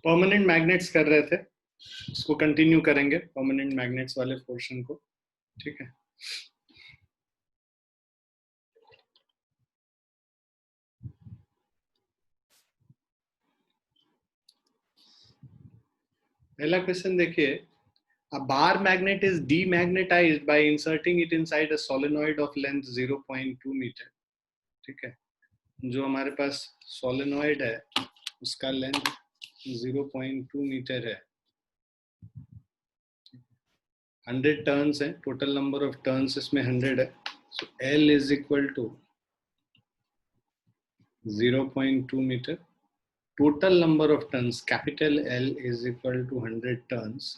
Permanent magnets कर रहे थे, इसको कंटिन्यू करेंगे परमानेंट मैग्नेट्स वाले पोर्शन को। ठीक है, पहला क्वेश्चन देखिए, a bar magnet is demagnetized by inserting it inside a solenoid of length 0.2 metre. ठीक है, जो हमारे पास सोलेनॉइड है उसका लेंथ 0.2 मीटर है, 100 टर्न्स है, टोटल नंबर ऑफ टर्न्स इसमें 100 है। So L is equal to 0.2 metre, total number of turns capital L is equal to 100 turns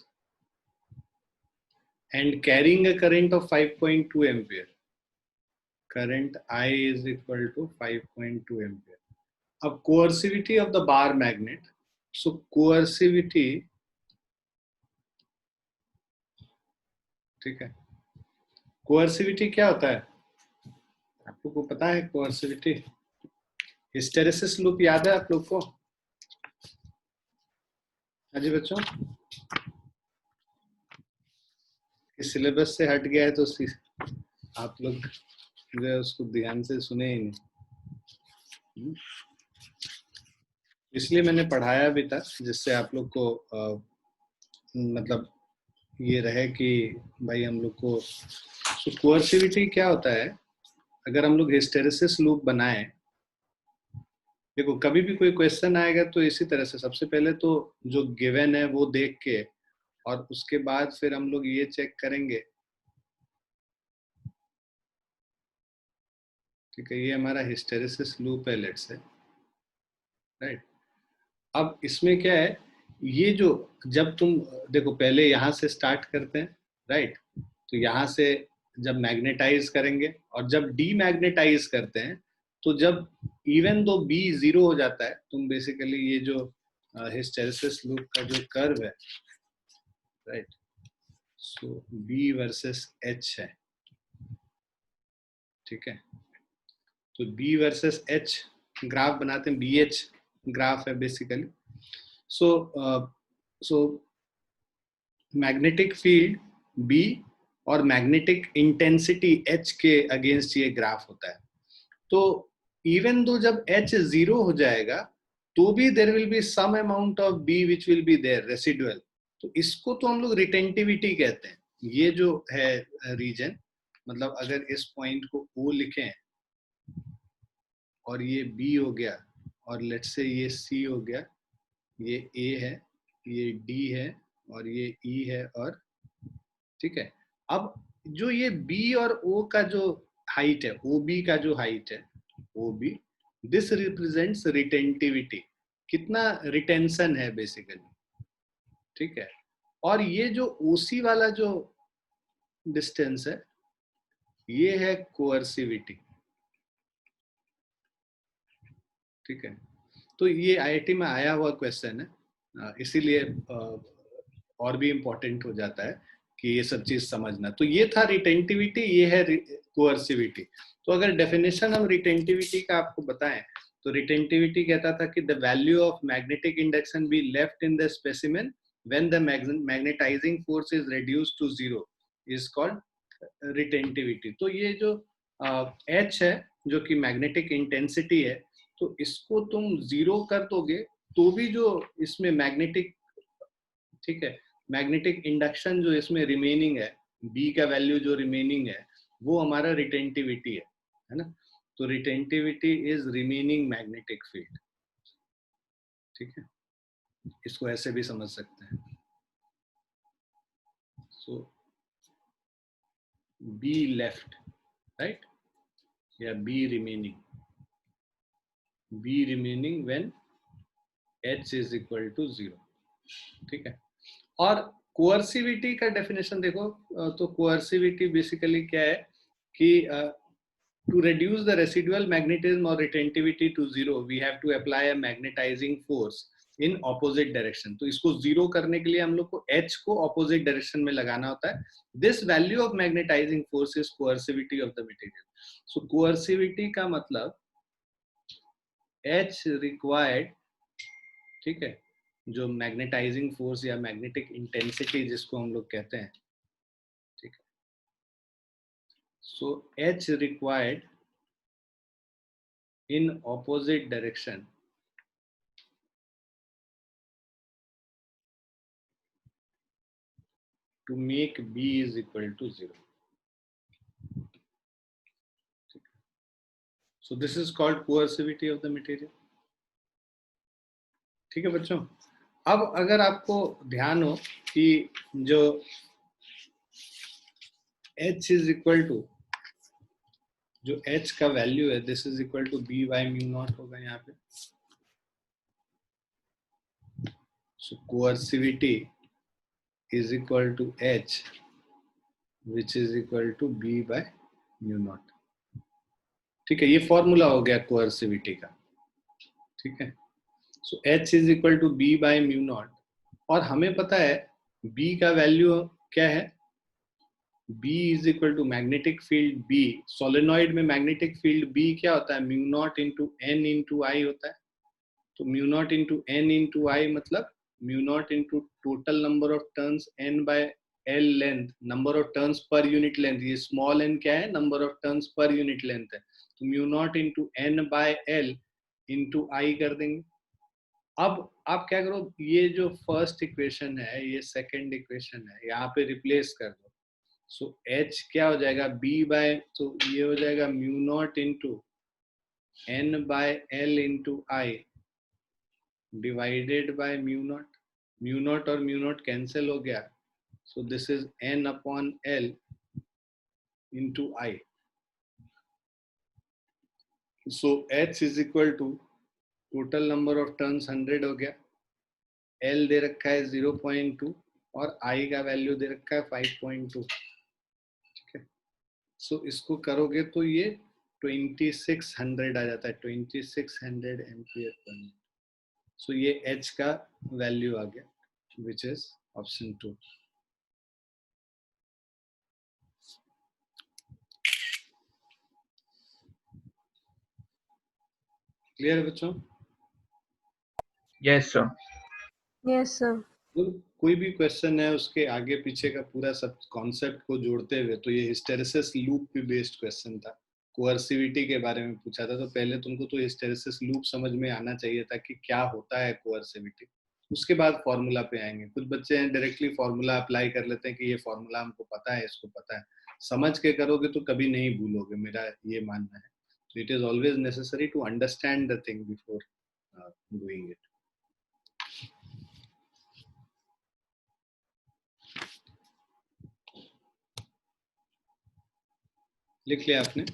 and carrying a current of 5.2 ampere. Current I is equal to 5.2 ampere. अब coercivity of the bar magnet. So coercivity, ठीक है, coercivity क्या होता है आप लोग को पता है? coercivity हिस्टेरेसिस लूप याद है आप लोग को? हाँ जी बच्चों, इस सिलेबस से हट गया है तो आप लोग जो है उसको ध्यान से सुने ही नहीं, इसलिए मैंने पढ़ाया भी था जिससे आप लोग को मतलब ये रहे कि भाई हम लोग को कोअर्सिविटी क्या होता है। अगर हम लोग हिस्टेरेसिस लूप बनाए, देखो कभी भी कोई क्वेश्चन आएगा तो इसी तरह से सबसे पहले तो जो गिवन है वो देख के और उसके बाद फिर हम लोग ये चेक करेंगे, ठीक है, ये हमारा हिस्टेरेसिस लूप है लेट्स से, राइट। अब इसमें क्या है, ये जो जब तुम देखो पहले यहां से स्टार्ट करते हैं, राइट, तो यहां से जब मैग्नेटाइज करेंगे और जब डीमैग्नेटाइज करते हैं तो जब इवन दो बी जीरो हो जाता है, तुम बेसिकली ये जो हिस्टेरेसिस लूप का जो कर्व है, राइट, सो बी वर्सेस एच है, ठीक है, तो बी वर्सेस एच ग्राफ बनाते हैं, बी एच ग्राफ है basically. So magnetic field B और मैग्नेटिक इंटेंसिटी एच के अगेंस्ट ये ग्राफ होता है। तो इवन दो जब एच जीरो हो जाएगा तो भी there will be some amount of B which will be there residual, तो इसको तो हम लोग रिटेंटिविटी कहते हैं। ये जो है रीजन, मतलब अगर इस पॉइंट को O लिखें और ये B हो गया और लेट्स से ये C हो गया, ये A है, ये D है और ये E है, और ठीक है। अब जो ये B और O का जो हाइट है, OB का जो हाइट है, OB, दिस रिप्रेजेंट्स रिटेंटिविटी, कितना रिटेंशन है बेसिकली, ठीक है। और ये जो OC वाला जो डिस्टेंस है ये है कोअर्सिविटी, ठीक है। तो ये आईआईटी में आया हुआ क्वेश्चन है, इसीलिए और भी इम्पोर्टेंट हो जाता है कि ये सब चीज समझना। तो ये था रिटेंटिविटी, ये है कोअर्सिविटी। तो अगर डेफिनेशन हम रिटेंटिविटी का आपको बताएं तो रिटेंटिविटी कहता था कि the value of magnetic induction B left in the specimen when the magnetising force is reduced to zero is called retentivity. तो ये जो H है जो कि मैग्नेटिक इंटेंसिटी है, तो इसको तुम जीरो कर दोगे तो भी जो इसमें मैग्नेटिक, ठीक है, मैग्नेटिक इंडक्शन जो इसमें रिमेनिंग है, B का वैल्यू जो रिमेनिंग है वो हमारा रिटेंटिविटी है ना। तो retentivity is remaining magnetic field, ठीक है, इसको ऐसे भी समझ सकते हैं। सो B लेफ्ट, राइट, या B remaining when H is equal to 0, ठीक है। और कोअर्सिविटी का डेफिनेशन देखो, तो कोअर्सिविटी बेसिकली क्या है कि to reduce the residual magnetism or retentivity to zero we have to apply a magnetizing force in opposite direction। तो इसको जीरो करने के लिए हम लोग को H को opposite direction में लगाना होता है। This value of magnetizing force is coercivity of the material। So coercivity का मतलब H required, ठीक है, जो मैग्नेटाइजिंग फोर्स या मैग्नेटिक इंटेंसिटी जिसको हम लोग कहते हैं, ठीक है। So H required in opposite direction to make B is equal to 0. So this is called coercivity of the material. ठीक है बच्चों। अब अगर आपको ध्यान हो कि जो H is equal to, जो H का वैल्यू है, this is equal to B by mu naught होगा यहाँ पे। So coercivity is equal to H which is equal to B by mu naught. ठीक है, ये फॉर्मूला हो गया कोअर्सिविटी का। ठीक है, so H is equal to B by mu naught, और हमें पता है B का वैल्यू क्या है, B is equal to magnetic field B, solenoid में मैग्नेटिक फील्ड B क्या होता है, mu naught into N into I होता है। तो mu naught into N into I मतलब mu naught into total number of turns n by L length, number of turns per unit length. ये small n क्या है, number of turns per unit length है। तो mu naught into N by L into आई कर देंगे। अब आप क्या करो, ये जो फर्स्ट इक्वेशन है ये सेकंड इक्वेशन है, यहाँ पे रिप्लेस कर दो। सो H क्या हो जाएगा, B बाय, तो ये हो जाएगा mu naught into N by L into I divided by mu naught और म्यू नॉट कैंसिल हो गया। So this is n upon l into I. So H is equal to total number of turns 100 हो गया, L दे रखा है 0.2 और I का value दे रखा है 5.2। ठीक है, सो इसको करोगे तो ये 2600 आ जाता है, 2600 एम्पियर पर मिनट। सो ये H का वैल्यू आ गया, विच इज ऑप्शन 2। क्लियर है बच्चों? Yes sir. Yes sir. तो कोई भी क्वेश्चन है उसके आगे पीछे का पूरा सब कॉन्सेप्ट को जोड़ते हुए, तो ये हिस्टेरेसिस लूप पे बेस्ड क्वेश्चन था, कोअर्सिविटी के बारे में पूछा था। तो पहले तुमको तो हिस्टेरेसिस लूप समझ में आना चाहिए था कि क्या होता है कोअर्सिविटी, उसके बाद फॉर्मूला पे आएंगे। कुछ बच्चे हैं डायरेक्टली फॉर्मूला अप्लाई कर लेते हैं कि ये फॉर्मूला हमको पता है, इसको पता है। समझ के करोगे तो कभी नहीं भूलोगे, मेरा ये मानना है। तो it is always necessary to understand the thing before doing it. लिख लिया आपने?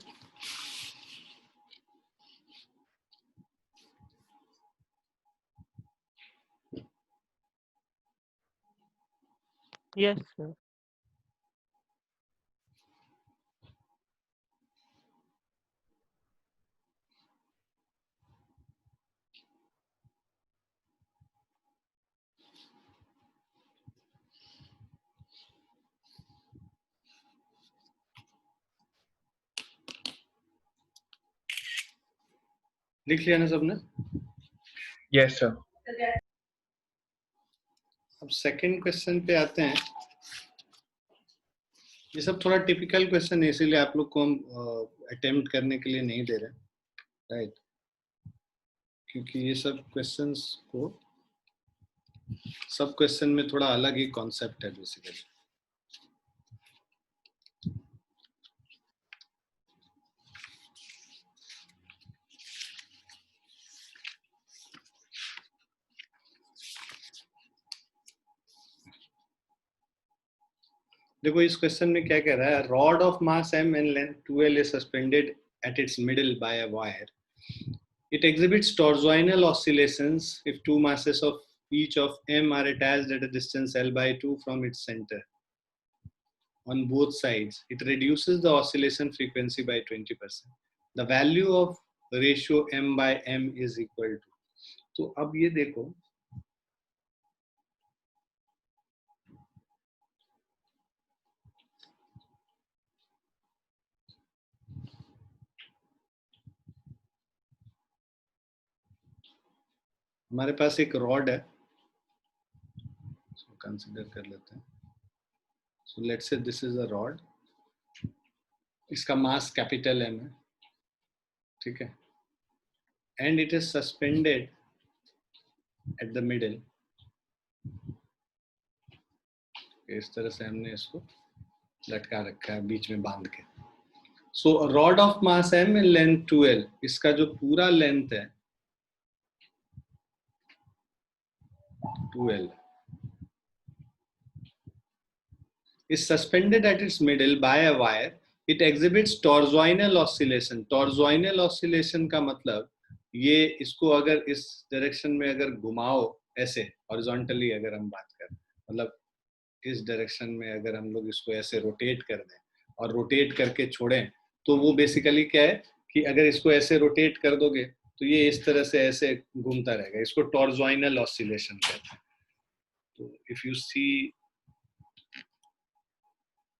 Yes sir. लिख लिया ना सबने? Yes sir. अब सेकंड क्वेश्चन पे आते हैं। ये सब थोड़ा टिपिकल क्वेश्चन है, इसीलिए आप लोग को हम अटेम्प्ट करने के लिए नहीं दे रहे, राइट? क्योंकि ये सब क्वेश्चंस को, सब क्वेश्चन में थोड़ा अलग ही कॉन्सेप्ट है बेसिकली। देखो इस क्वेश्चन में क्या कह रहा है, rod of mass m and length 2l is suspended at its middle by a wire. It exhibits torsional oscillations if two masses of each of m are attached at a distance l by 2 from its center. On both sides, it reduces the oscillation frequency by 20%. The value of ratio m by m is equal to. तो अब ये देखो, हमारे पास एक rod है, consider कर लेते हैं. So let's say this is a rod, इसका मास कैपिटल एम है, ठीक है, and it is suspended at the middle. इस तरह से हमने इसको लटका रखा है बीच में बांध के. So rod of mass M in length 2l, इसका जो पूरा लेंथ है 2l is suspended at its middle by a wire. It exhibits torsional oscillation. Torsional oscillation का मतलब ये इसको अगर इस डायरेक्शन में अगर घुमाओ ऐसे हॉरिजॉन्टली, अगर हम बात करें मतलब इस डायरेक्शन में अगर हम लोग इसको ऐसे रोटेट कर दें और रोटेट करके छोड़ें, तो वो बेसिकली क्या है कि अगर इसको ऐसे रोटेट कर दोगे तो ये इस तरह से ऐसे घूमता रहेगा. इसको टॉर्जोइनल ऑसिलेशन कहते हैं. तो इफ यू सी,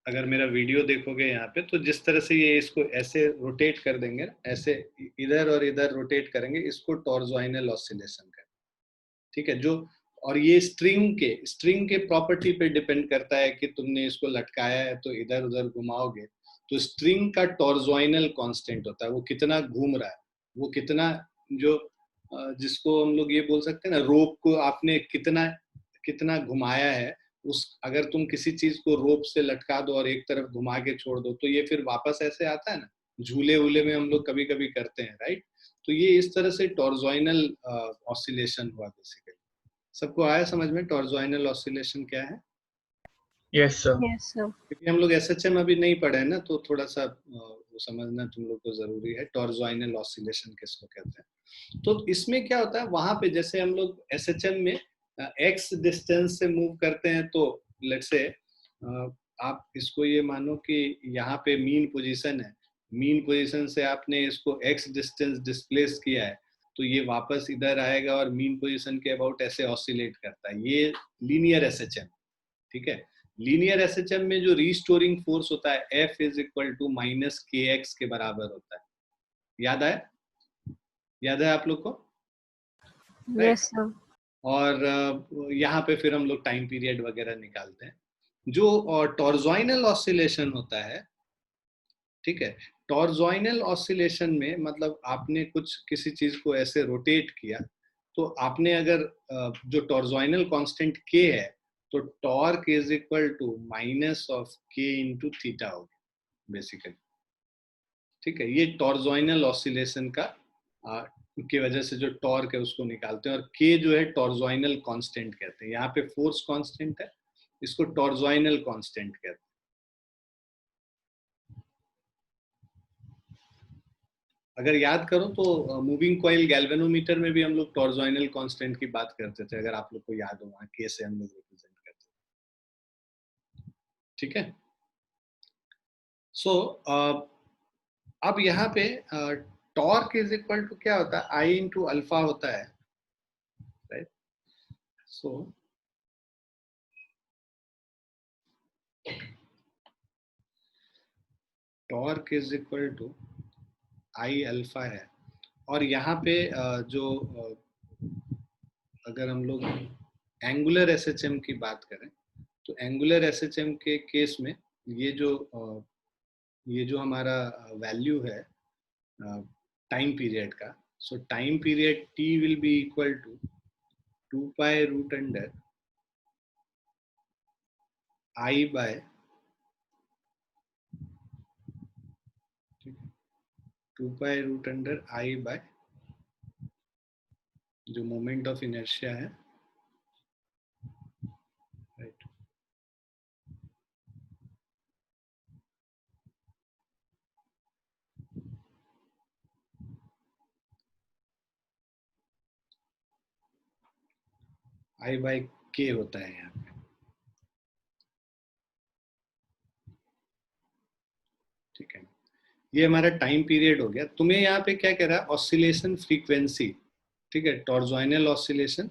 अगर मेरा वीडियो देखोगे यहाँ पे, तो जिस तरह से ये इसको ऐसे रोटेट कर देंगे, ऐसे इधर और इधर रोटेट करेंगे, इसको टॉर्जोइनल ऑसिलेशन कहते हैं. ठीक है. जो और ये स्ट्रिंग के प्रॉपर्टी पे डिपेंड करता है कि तुमने इसको लटकाया है तो इधर उधर घुमाओगे तो स्ट्रिंग का टॉर्जोइनल कांस्टेंट होता है, वो कितना घूम रहा है, वो कितना, जो जिसको हम लोग ये बोल सकते हैं ना, रोप को आपने कितना कितना घुमाया है. उस अगर तुम किसी चीज को रोप से लटका दो और एक तरफ घुमा के छोड़ दो तो ये फिर वापस ऐसे आता है ना, झूले वूले में हम लोग कभी कभी करते हैं, राइट. तो ये इस तरह से टॉर्जोइनल ऑसिलेशन हुआ बेसिकली. सबको आया समझ में टॉर्जोइनल ऑसिलेशन क्या है? Yes, sir. Yes, sir. क्योंकि हम लोग एसएचएम अभी नहीं पढ़े हैं ना, तो थोड़ा सा वो समझना तुम लोग को जरूरी है टॉर्जोइनल ऑसिलेशन किसको कहते हैं. तो इसमें क्या होता है, वहां पे जैसे हम लोग एसएचएम में एक्स डिस्टेंस से मूव करते हैं, तो लेट्स से आप इसको ये मानो कि यहाँ पे मीन पोजीशन है, मीन पोजीशन से आपने इसको एक्स डिस्टेंस डिस्प्लेस किया है, तो ये वापस इधर आएगा और मीन पोजीशन के अबाउट ऐसे ऑसिलेट करता है. ये लीनियर एसएचएम, ठीक है. लीनियर एसएचएम में जो रीस्टोरिंग फोर्स होता है F is equal to minus K X के बराबर होता है. याद है आप लोग को? Yes, sir. और यहाँ पे फिर हम लोग टाइम पीरियड वगैरह निकालते हैं. जो टॉर्जोइनल ऑसिलेशन होता है, ठीक है, टॉर्जोइनल ऑसिलेशन में मतलब आपने कुछ किसी चीज को ऐसे रोटेट किया, तो आपने अगर जो टॉर्जोइनल कांस्टेंट k है, तो torque is equal to minus of k into theta होगा बेसिकली. ठीक है. ये टॉर्जोइनल ऑसिलेशन का की वजह से जो टॉर्क है उसको निकालते हैं, और k जो है टॉर्जोइनल कांस्टेंट कहते हैं. यहाँ पे फोर्स कांस्टेंट है, इसको टॉर्जोइनल कांस्टेंट कहते हैं. अगर याद करो तो मूविंग कॉइल गैल्वेनोमीटर में भी हम लोग टॉर्जोइनल कांस्टेंट की बात करते थे, अगर आप लोग को याद हो, वहां के से हम लोग रिप्रेजेंट करते थे. ठीक है. सो अब यहाँ पे टॉर्क इज इक्वल टू क्या होता है, आई इंटू अल्फा होता है, right. So torque is equal to I alpha है. और यहाँ पे जो अगर हम लोग एंगुलर एसएचएम की बात करें, तो एंगुलर एसएचएम के केस में ये जो हमारा वैल्यू है टाइम पीरियड का, so time period t will be equal to 2 pi root under i by 2 pi root under i by जो मोमेंट ऑफ इनर्शिया है, राइट. i बाय k होता है यहाँ पे. ठीक है. ये हमारा टाइम पीरियड हो गया. तुम्हें यहाँ पे क्या कह रहा है, ऑसिलेशन फ्रीक्वेंसी. ठीक है. टॉर्जोइनल ऑसिलेशन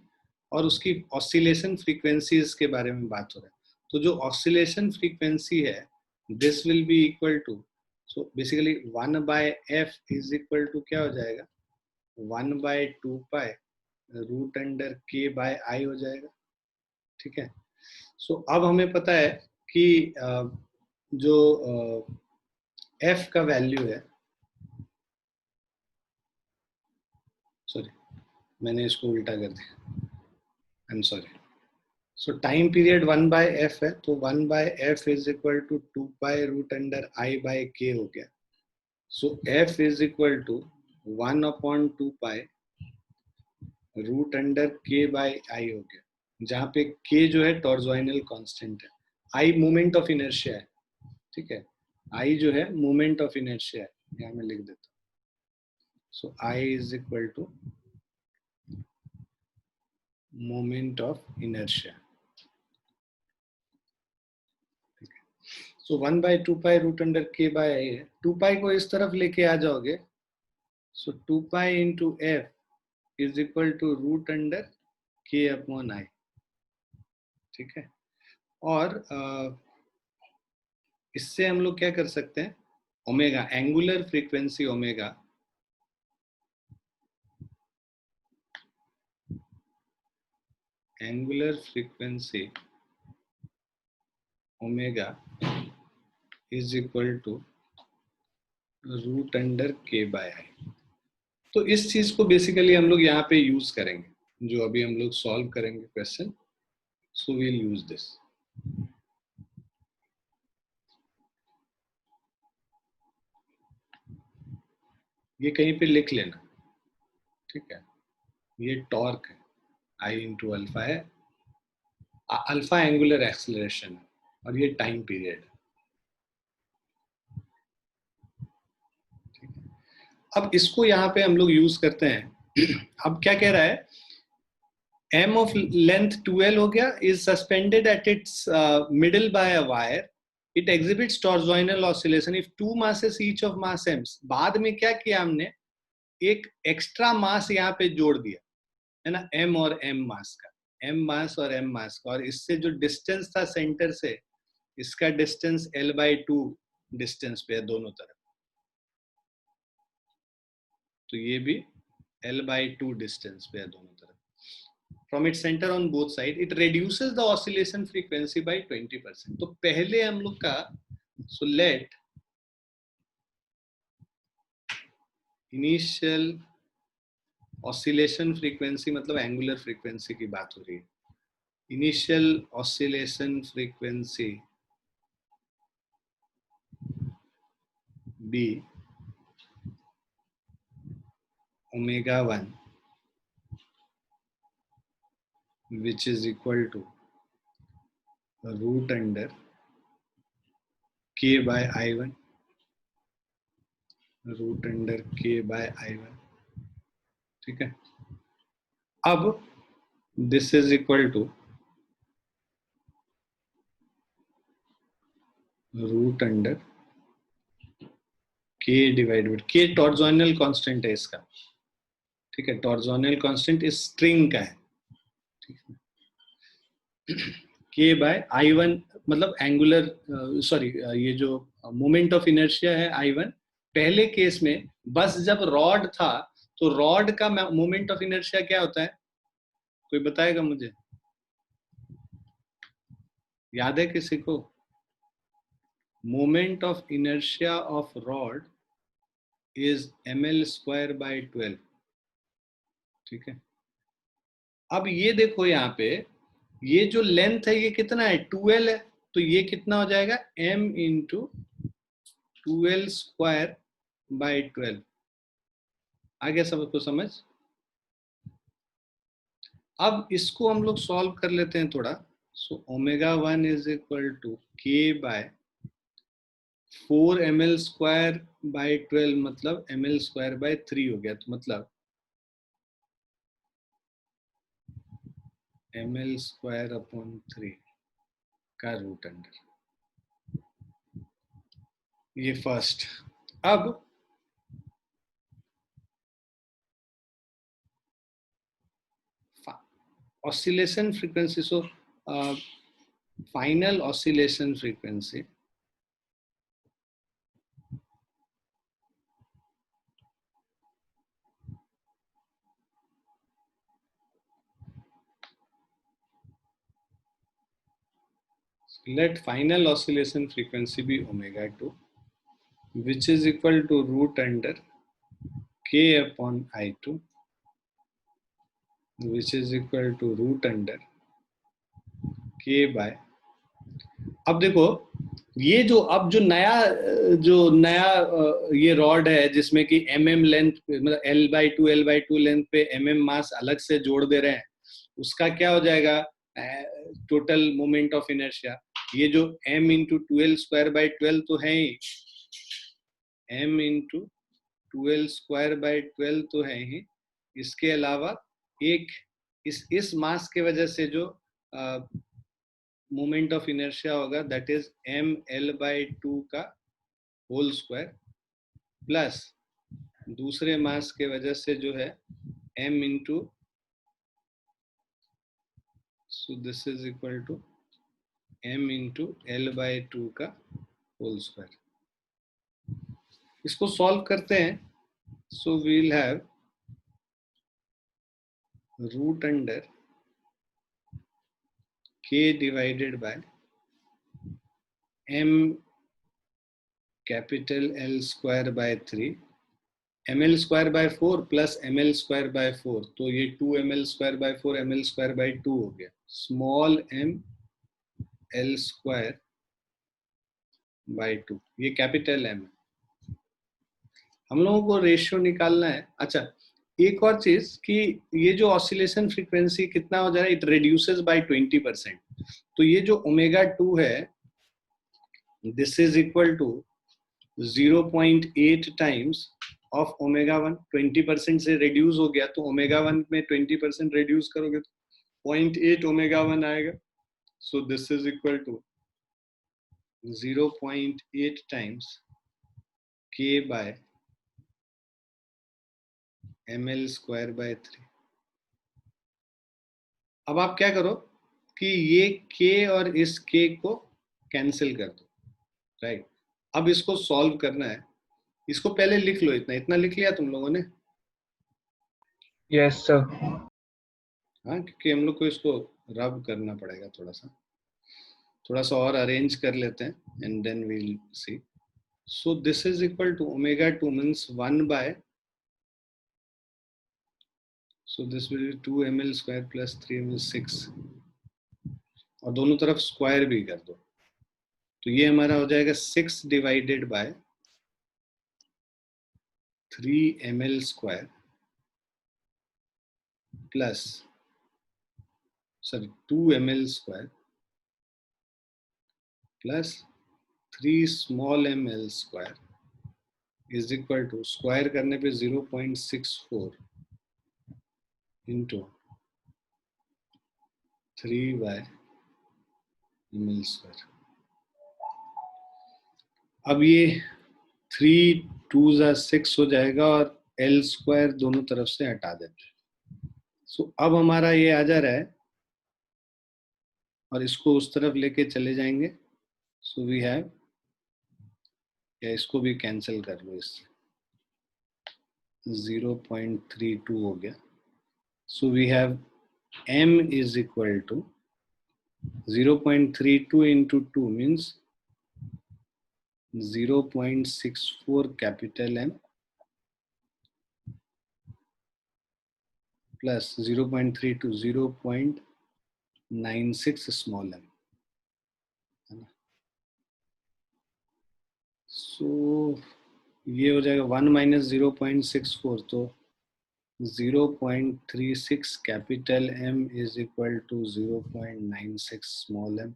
और उसकी ऑसिलेशन फ्रीक्वेंसीज के बारे में बात हो रहा है. तो जो ऑसिलेशन फ्रीक्वेंसी है, this will be equal to, so basically 1 by F is equal to क्या हो जाएगा, 1 by 2 pi root under k by I हो जाएगा. ठीक है. सो अब हमें पता है कि जो f का वैल्यू है, सॉरी मैंने इसको उल्टा कर दिया, I am sorry. So time period 1/f है, तो 1/f is equal to 2π√i/k हो गया। So f is equal to 1/2π√k/i हो गया, जहाँ पे k जो है टॉर्जोइनल कांस्टेंट है, i मोमेंट ऑफ इनर्शिया है, ठीक है, i जो है मोमेंट ऑफ इनर्शिया है, यहाँ मैं लिख देता हूँ। So i is equal to moment of inertia. So 1/2π√k/i है, 2π को इस तरफ लेके आ जाओगे, so 2π into F is equal to √k/i, ठीक है। और इससे हम लोग क्या कर सकते हैं, omega, angular frequency omega omega is equal to √k/i। तो इस चीज को बेसिकली हम लोग यहाँ पे यूज करेंगे, जो अभी हम लोग सॉल्व करेंगे question, so we'll use this. ये कहीं पे लिख लेना, ठीक है। ये टॉर्क है, I इंटू अल्फा है, अल्फा एंगुलर एक्सेलरेशन है, और ये टाइम पीरियड है। अब इसको यहाँ पे हम लोग यूज करते हैं। अब क्या कह रहा है, m of length 2l हो गया, is suspended at its middle by a wire, it exhibits torsional oscillation if two masses each of mass m। बाद में क्या किया हमने, एक एक्स्ट्रा मास यहाँ पे जोड़ दिया है ना, m और m मास का, m मास और m मास का, और इससे जो डिस्टेंस था सेंटर से, इसका डिस्टेंस l/2 डिस्टेंस पे है दोनों तरफ, तो ये भी l/2 डिस्टेंस पे है दोनों तरफ। From its center on both sides, it reduces the oscillation frequency by 20%। तो पहले हम लोग का, so let initial oscillation frequency, मतलब एंगुलर फ्रीक्वेंसी की बात हो रही है, initial oscillation frequency be omega 1 which is equal to √k/i1, √k/i1, ठीक है। अब this is equal to √k divided, k torsional constant है इसका, ठीक है, टॉर्जोनल कांस्टेंट इस स्ट्रिंग का है, ठीक है। k/i1 मतलब एंगुलर, सॉरी ये जो मोमेंट ऑफ इनर्शिया है I1, पहले केस में बस जब रॉड था, तो रॉड का मोमेंट ऑफ इनर्शिया क्या होता है, कोई बताएगा मुझे, याद है किसी को? Moment of inertia of rod is ml²/12, ठीक है। अब ये देखो यहाँ पे, ये जो लेंथ है ये कितना है, 2l है, तो ये कितना हो जाएगा, m इंटू 2l²/12। आ गया सबको समझ? अब इसको हम लोग सॉल्व कर लेते हैं थोड़ा। So omega 1 is equal to k/4ml²/12, मतलब ml²/3 हो गया, तो मतलब ml²/3 का रूट अंडर, ये फर्स्ट। अब oscillation frequency, so final oscillation frequency let final oscillation frequency be omega 2, which is equal to root under k upon I2, which is equal to root under k by. अब देखो ये जो अब जो नया ये रॉड है जिसमें कि mm लेंथ मतलब L/2 लेंथ पे mm मास अलग से जोड़ दे रहे हैं, उसका क्या हो जाएगा टोटल मोमेंट ऑफ इनर्शिया. ये जो m इंटू 12² तो है ही, m इंटू 12² तो है ही. इसके अलावा एक इस मास के वजह से जो मोमेंट ऑफ इनर्शिया होगा दैट इज mL/2 का होल स्क्वायर प्लस दूसरे मास के वजह से जो है m into, so this is equal to m into L/2 का होल स्क्वायर. इसको सॉल्व करते हैं. So we will have root under k divided by m capital L square by 3 ml square by 4 plus ml square by 4, तो ये 2ml square by 4 ml square by 2 हो गया. Small m l square by 2, ये capital M है. हम लोगों को ratio निकालना है. अच्छा, एक और चीज कि ये जो ऑसिलेशन फ्रीक्वेंसी कितना हो जा रहा है, इट रिड्यूसेस बाय 20%. तो ये जो ओमेगा 2 है this is equal to 0.8 times of omega 1. 20% से रिड्यूस हो गया, तो ओमेगा 1 में 20% रिड्यूस करोगे तो 0.8 ओमेगा 1 आएगा. So this is equal to 0.8 times k by ml square by 3. अब आप क्या करो कि ये k और इस k को कैंसिल कर दो, राइट. अब इसको सॉल्व करना है. इसको पहले लिख लो, इतना लिख लिया तुम लोगों ने? Yes, sir. हाँ, क्योंकि हम लोग को इसको रब करना पड़ेगा थोड़ा सा और अरेंज कर लेते हैं and then we will see. So this is equal to omega 2 means 1 by, so this will be 2 ml square plus 3 ml 6, और दोनों तरफ स्क्वायर भी कर दो, तो ये हमारा हो जाएगा 6 divided by 3 ml square plus 2 ml square plus 3 small ml square is equal to, square करने पे 0.64 इंटू 3 बाय ml स्क्वायर. अब ये 3 2 6 हो जाएगा और L स्क्वायर दोनों तरफ से हटा देते. सो अब हमारा ये आ जा रहा है और इसको उस तरफ लेके चले जाएंगे. सो वी हैव, या इसको भी कैंसिल कर लो, इससे 0.32 हो गया. So we have m is equal to 0.32 into 2 means 0.64 capital M plus 0.32 0.96 small m, है ना. सो ये हो जाएगा 1 माइनस 0.64, तो 0.36 capital M is equal to 0.96 small m.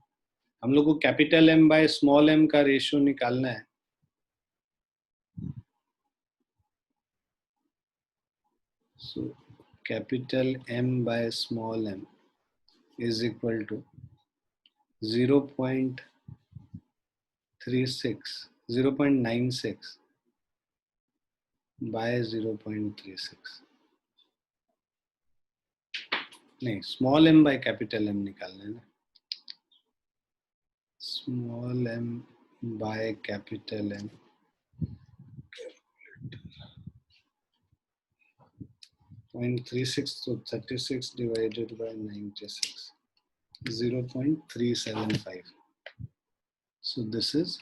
हम लोग को capital M by small m का रेशियो निकालना है. So capital M by small m is equal to 0.96 by 0.36. नहीं, small m by capital M निकालना है ना. Small m by capital M, 0.36 तो 36 divided by 96, 0.375. So this is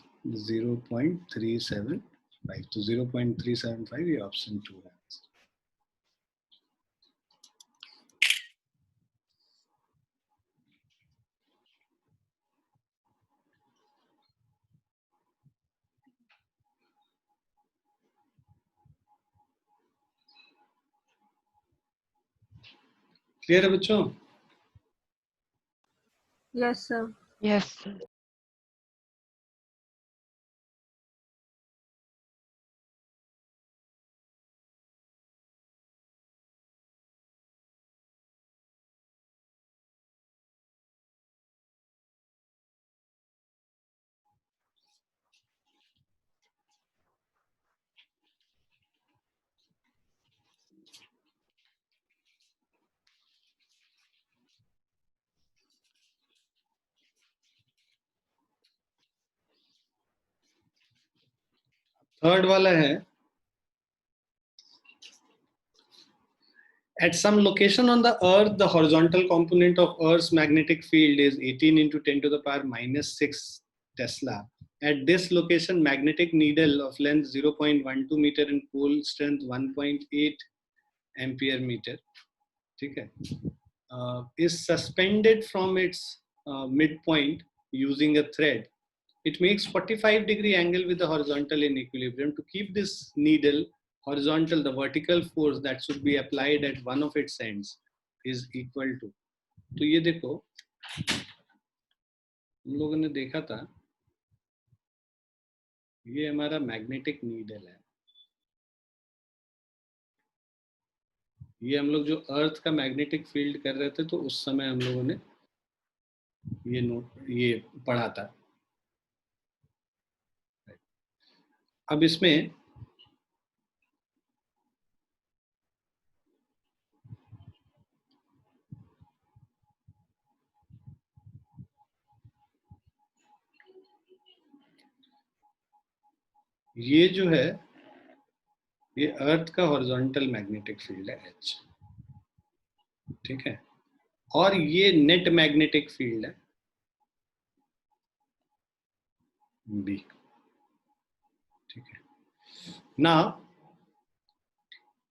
0.375. तो 0.375 ये ऑप्शन 2 है. क्लियर है बच्चों? Yes, sir. Yes, sir. Third वाला है, at some location on the earth the horizontal component of earth's magnetic field is 18 into 10 to the power minus 6 tesla. At this location magnetic needle of length 0.12 meter and pole strength 1.8 ampere meter, ठीक है, is suspended from its midpoint using a thread. It makes 45-degree angle with the horizontal in equilibrium. To keep this needle horizontal, the vertical force that should be applied at one of its ends is equal to. तो ये देखो, हम लोगों ने देखा था, ये हमारा मैग्नेटिक नीडल है. ये हम लोग जो अर्थ का मैग्नेटिक फील्ड कर रहे थे तो उस समय हम लोगों ने ये पढ़ा था. अब इसमें ये जो है ये अर्थ का हॉरिजॉन्टल मैग्नेटिक फील्ड है H, ठीक है, और ये नेट मैग्नेटिक फील्ड है B, ठीक है. Now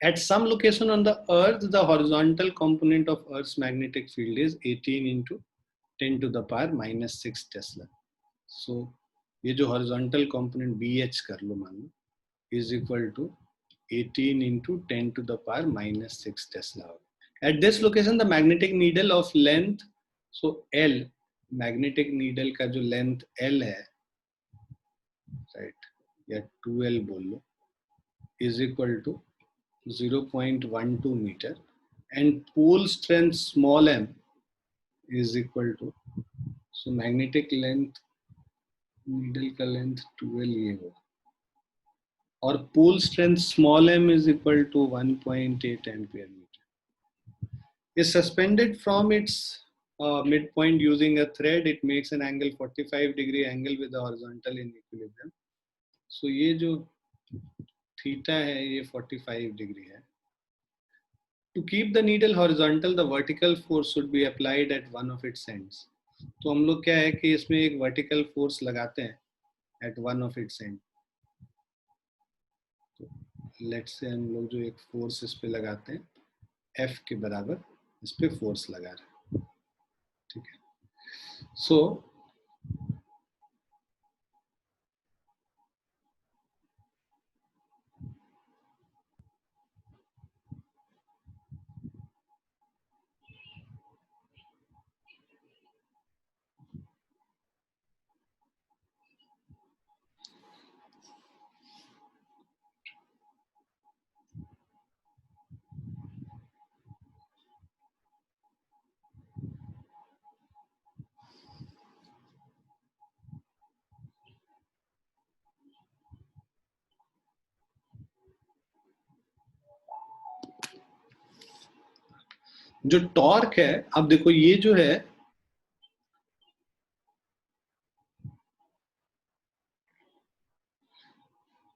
at some location on the earth the horizontal component of earth's magnetic field is 18 into 10 to the power minus 6 tesla. So ये जो horizontal component BH कर लो मान लो is equal to 18 into 10 to the power minus 6 tesla. At this location the magnetic needle of length, so L, magnetic needle का जो length L है, right, या 2L बोल लो, is equal to 0.12 meter and pole strength small m is equal to, so magnetic length needle का length 12 ये होगा और pole strength small m is equal to 1.8 ampere meter. Is suspended from its midpoint using a thread. It makes an angle 45-degree angle with the horizontal in equilibrium. So ये जो theta है ये 45 degree है. To keep the needle horizontal, the vertical force should be applied at one of its ends. तो हम लोग क्या है कि इसमें एक vertical force लगाते हैं at one of its ends. तो let's say हम लोग जो एक force इस पे लगाते हैं F के बराबर इस पे force लगा रहे हैं, ठीक है. So जो टॉर्क है, अब देखो ये जो है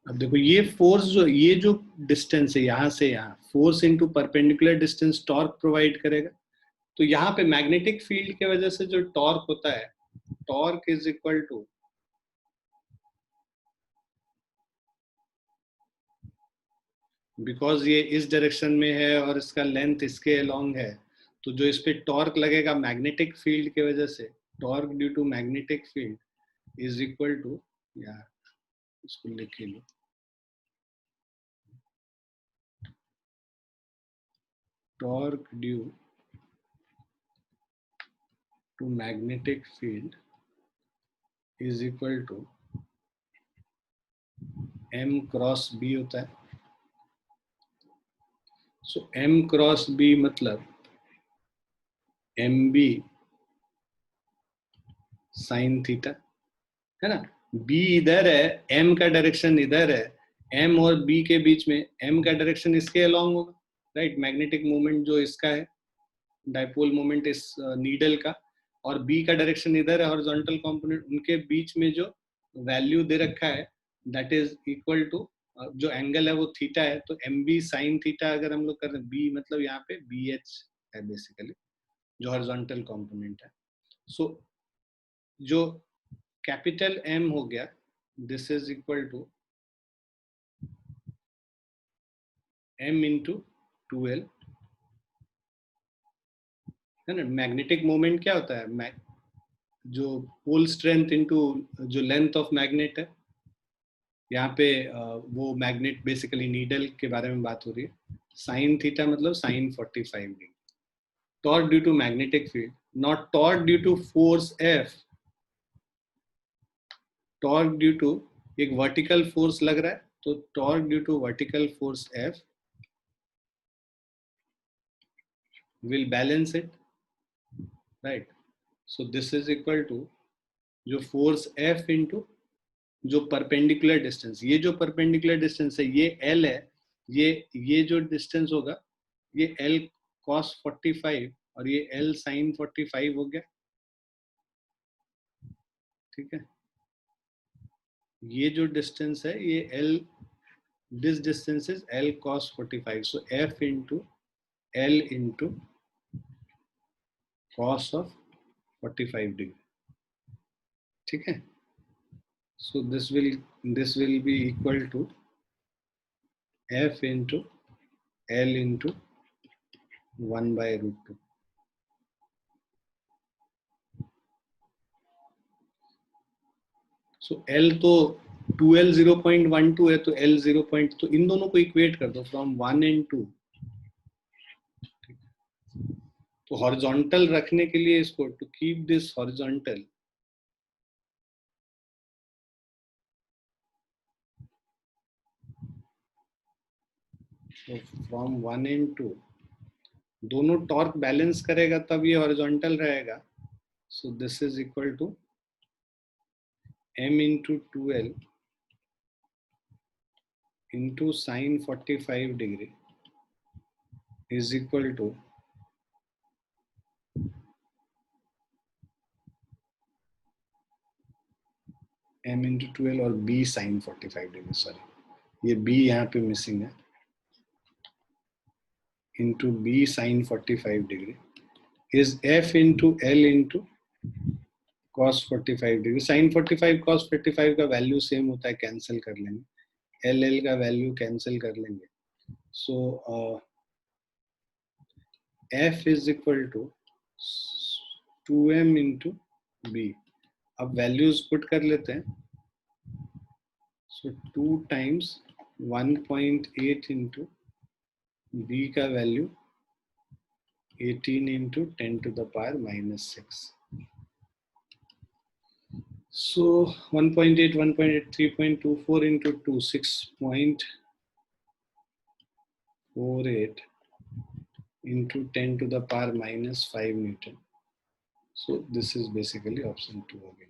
अब देखो ये फोर्स ये जो डिस्टेंस है यहां से यहां, force into perpendicular distance torque provide करेगा. तो यहाँ पे मैग्नेटिक फील्ड की वजह से जो टॉर्क होता है, torque is equal to because ये इस डायरेक्शन में है और इसका लेंथ इसके अलोंग है, तो जो इस पे टॉर्क लगेगा मैग्नेटिक फील्ड की वजह से, torque due to magnetic field is equal to, या इसको लिख लो, torque due to magnetic field is equal to m cross b होता है। सो m क्रॉस b मतलब mb साइन थीटा, है ना। b इधर है, m का डायरेक्शन इधर है, m और b के बीच में m का डायरेक्शन इसके अलोंग होगा, राइट। मैग्नेटिक मोमेंट जो इसका है, डाइपोल मोमेंट इस नीडल का, और b का डायरेक्शन इधर है, हॉरिजॉन्टल कंपोनेंट, उनके बीच में जो वैल्यू दे रखा है दैट इज इक्वल टू, जो एंगल है वो थीटा है, तो एम बी साइन थीटा अगर हम लोग कर रहे हैं, बी मतलब यहाँ पे बी एच है बेसिकली, जो हॉरिजॉन्टल कंपोनेंट है। सो जो कैपिटल एम हो गया, this is equal to M into 2L, है ना। मैग्नेटिक मोमेंट क्या होता है, जो पोल स्ट्रेंथ इंटू जो लेंथ ऑफ मैग्नेट है, यहाँ पे वो मैग्नेट बेसिकली नीडल के बारे में बात हो रही है। साइन थीटा मतलब sine 45 degree. Torque due to magnetic field, not torque due to force F, torque due to एक वर्टिकल फोर्स लग रहा है, तो torque due to vertical force F will balance it, right. So this is equal to जो force F into जो perpendicular distance, ये जो perpendicular distance है ये L है, ये जो डिस्टेंस होगा ये L cos 45 और ये L sin 45 हो गया, ठीक है। ये जो डिस्टेंस है ये L, this distance is L cos 45, so F into L into cos of 45 degree, ठीक है। सो this will be equal to F into L into 1 by root 2। So L तो 2L 0.12 है, तो L 0. तो इन दोनों को इक्वेट कर दो फ्रॉम 1 and 2। तो हॉरिजॉन्टल रखने के लिए इसको, to keep this horizontal, from 1 and 2 दोनों टॉर्क बैलेंस करेगा तब ये हॉरिजॉन्टल रहेगा। So this is equal to m into 2L into sin 45 degree is equal to m into 2L और b sin 45 degree, सॉरी ये b यहाँ पे missing है, into b sin 45 degree is f into L into cos 45 degree। sin 45 cos 45 का value same होता है, cancel कर लेंगे, L का वैल्यू कैंसिल कर लेंगे। सो f is equal to 2m into b। अब वैल्यूज पुट कर लेते हैं। सो 2 times 1.8 into b का value 18 into 10 to the power minus 6। So 1.8, 1.8, 3.24 into 2, 6.48 into 10 to the power minus 5 Newton। So this is basically option 2 again।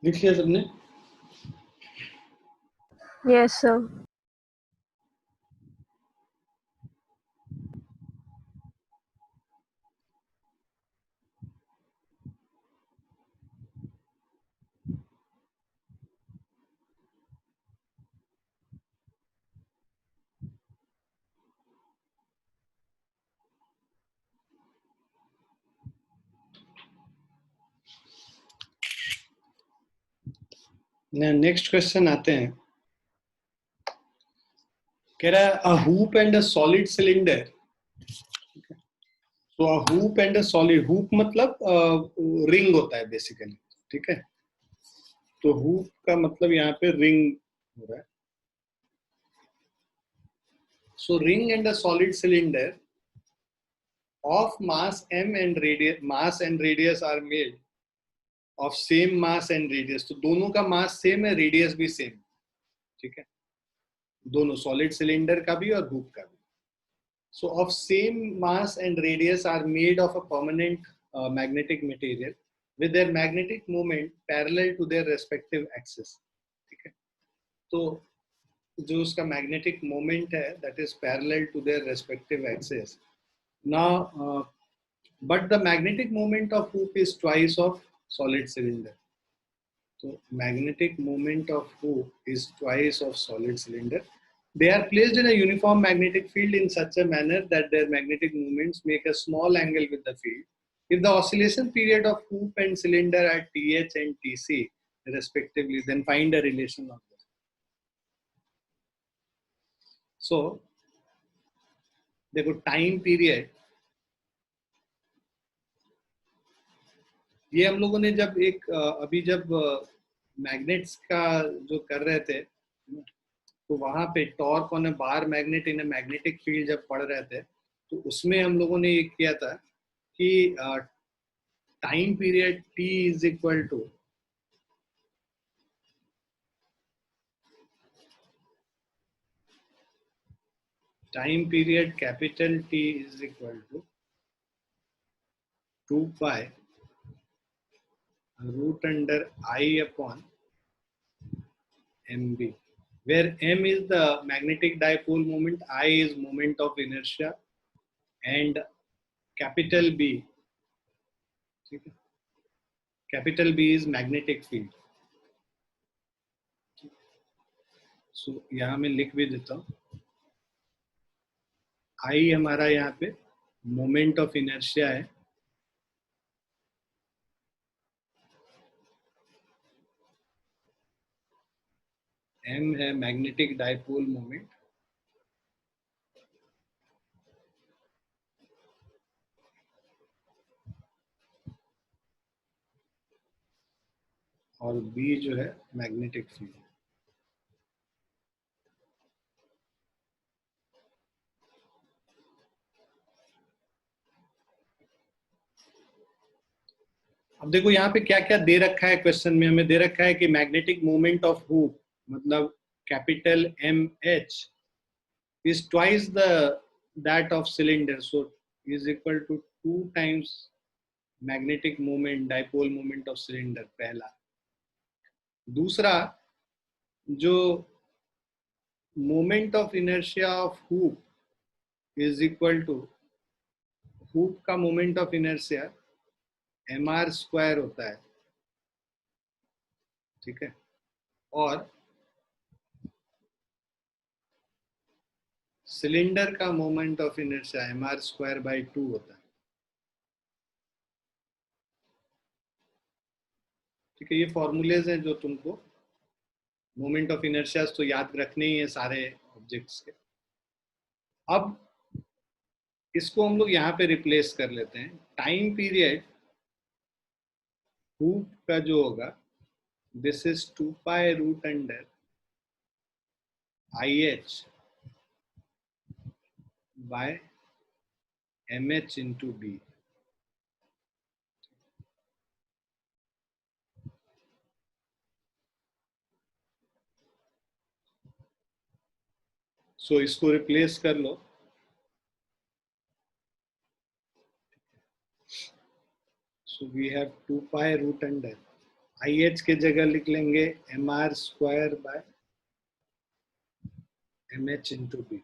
लिख लिया सबने? Yes, sir. Next question आते हैं। कह रहा है a hoop and a solid cylinder. तो a hoop and a solid, hoop मतलब रिंग होता है बेसिकली, ठीक है। तो हूप का मतलब यहाँ पे रिंग हो रहा है। So ring and a solid cylinder of mass m and radius are made of same mass and radius। तो दोनों का मास सेम है, रेडियस भी सेम, ठीक है, दोनों सॉलिड सिलेंडर का भी और हुप का भी। So of same mass and radius are made of a permanent magnetic material with their magnetic moment parallel to their respective axis, ठीक है। तो जो उसका magnetic moment है that is parallel to their respective axis। Now but the magnetic moment of hoop is twice of solid cylinder। So magnetic moment of hoop is twice of solid cylinder। They are placed in a uniform magnetic field in such a manner that their magnetic moments make a small angle with the field। If the oscillation period of hoop and cylinder are Th and Tc respectively, then find a relation of this। So देखो time period, ये हम लोगों ने जब एक अभी जब magnets का जो कर रहे थे तो वहां पे torque on a bar magnet in a magnetic field जब पढ़ रहे थे तो उसमें हम लोगों ने ये किया था कि time period t is equal to time period capital T is equal to 2 pi root under I upon mb, where m is the magnetic dipole moment, I is moment of inertia and capital B, ठीक है, capital B is magnetic field। सो यहाँ मैं लिख भी देता हूँ, I हमारा यहाँ पे मोमेंट ऑफ इनर्शिया है, m है मैग्नेटिक डाइपोल मोमेंट और B जो है मैग्नेटिक फील्ड। अब देखो यहाँ पे क्या क्या दे रखा है क्वेश्चन में, हमें दे रखा है कि मैग्नेटिक मोमेंट ऑफ हूप मतलब capital MH is twice the that of cylinder, so is equal to 2 times magnetic moment dipole moment of cylinder, पहला। दूसरा, जो moment of inertia of hoop is equal to, hoop का moment of inertia mr square होता है, ठीक है, और cylinder का moment of inertia mr square by 2 होता है, ठीक है। ये फॉर्मूलेज हैं जो तुमको मोमेंट ऑफ इनर्शिया तो याद रखने ही है सारे ऑब्जेक्ट्स के। अब इसको हम लोग यहाँ पे रिप्लेस कर लेते हैं। टाइम पीरियड हूप का जो होगा this is 2 pi root under IH by MH into B। So इसको रिप्लेस कर लो, so we have 2 pi root under IH के जगह लिख लेंगे mr² by mh into b,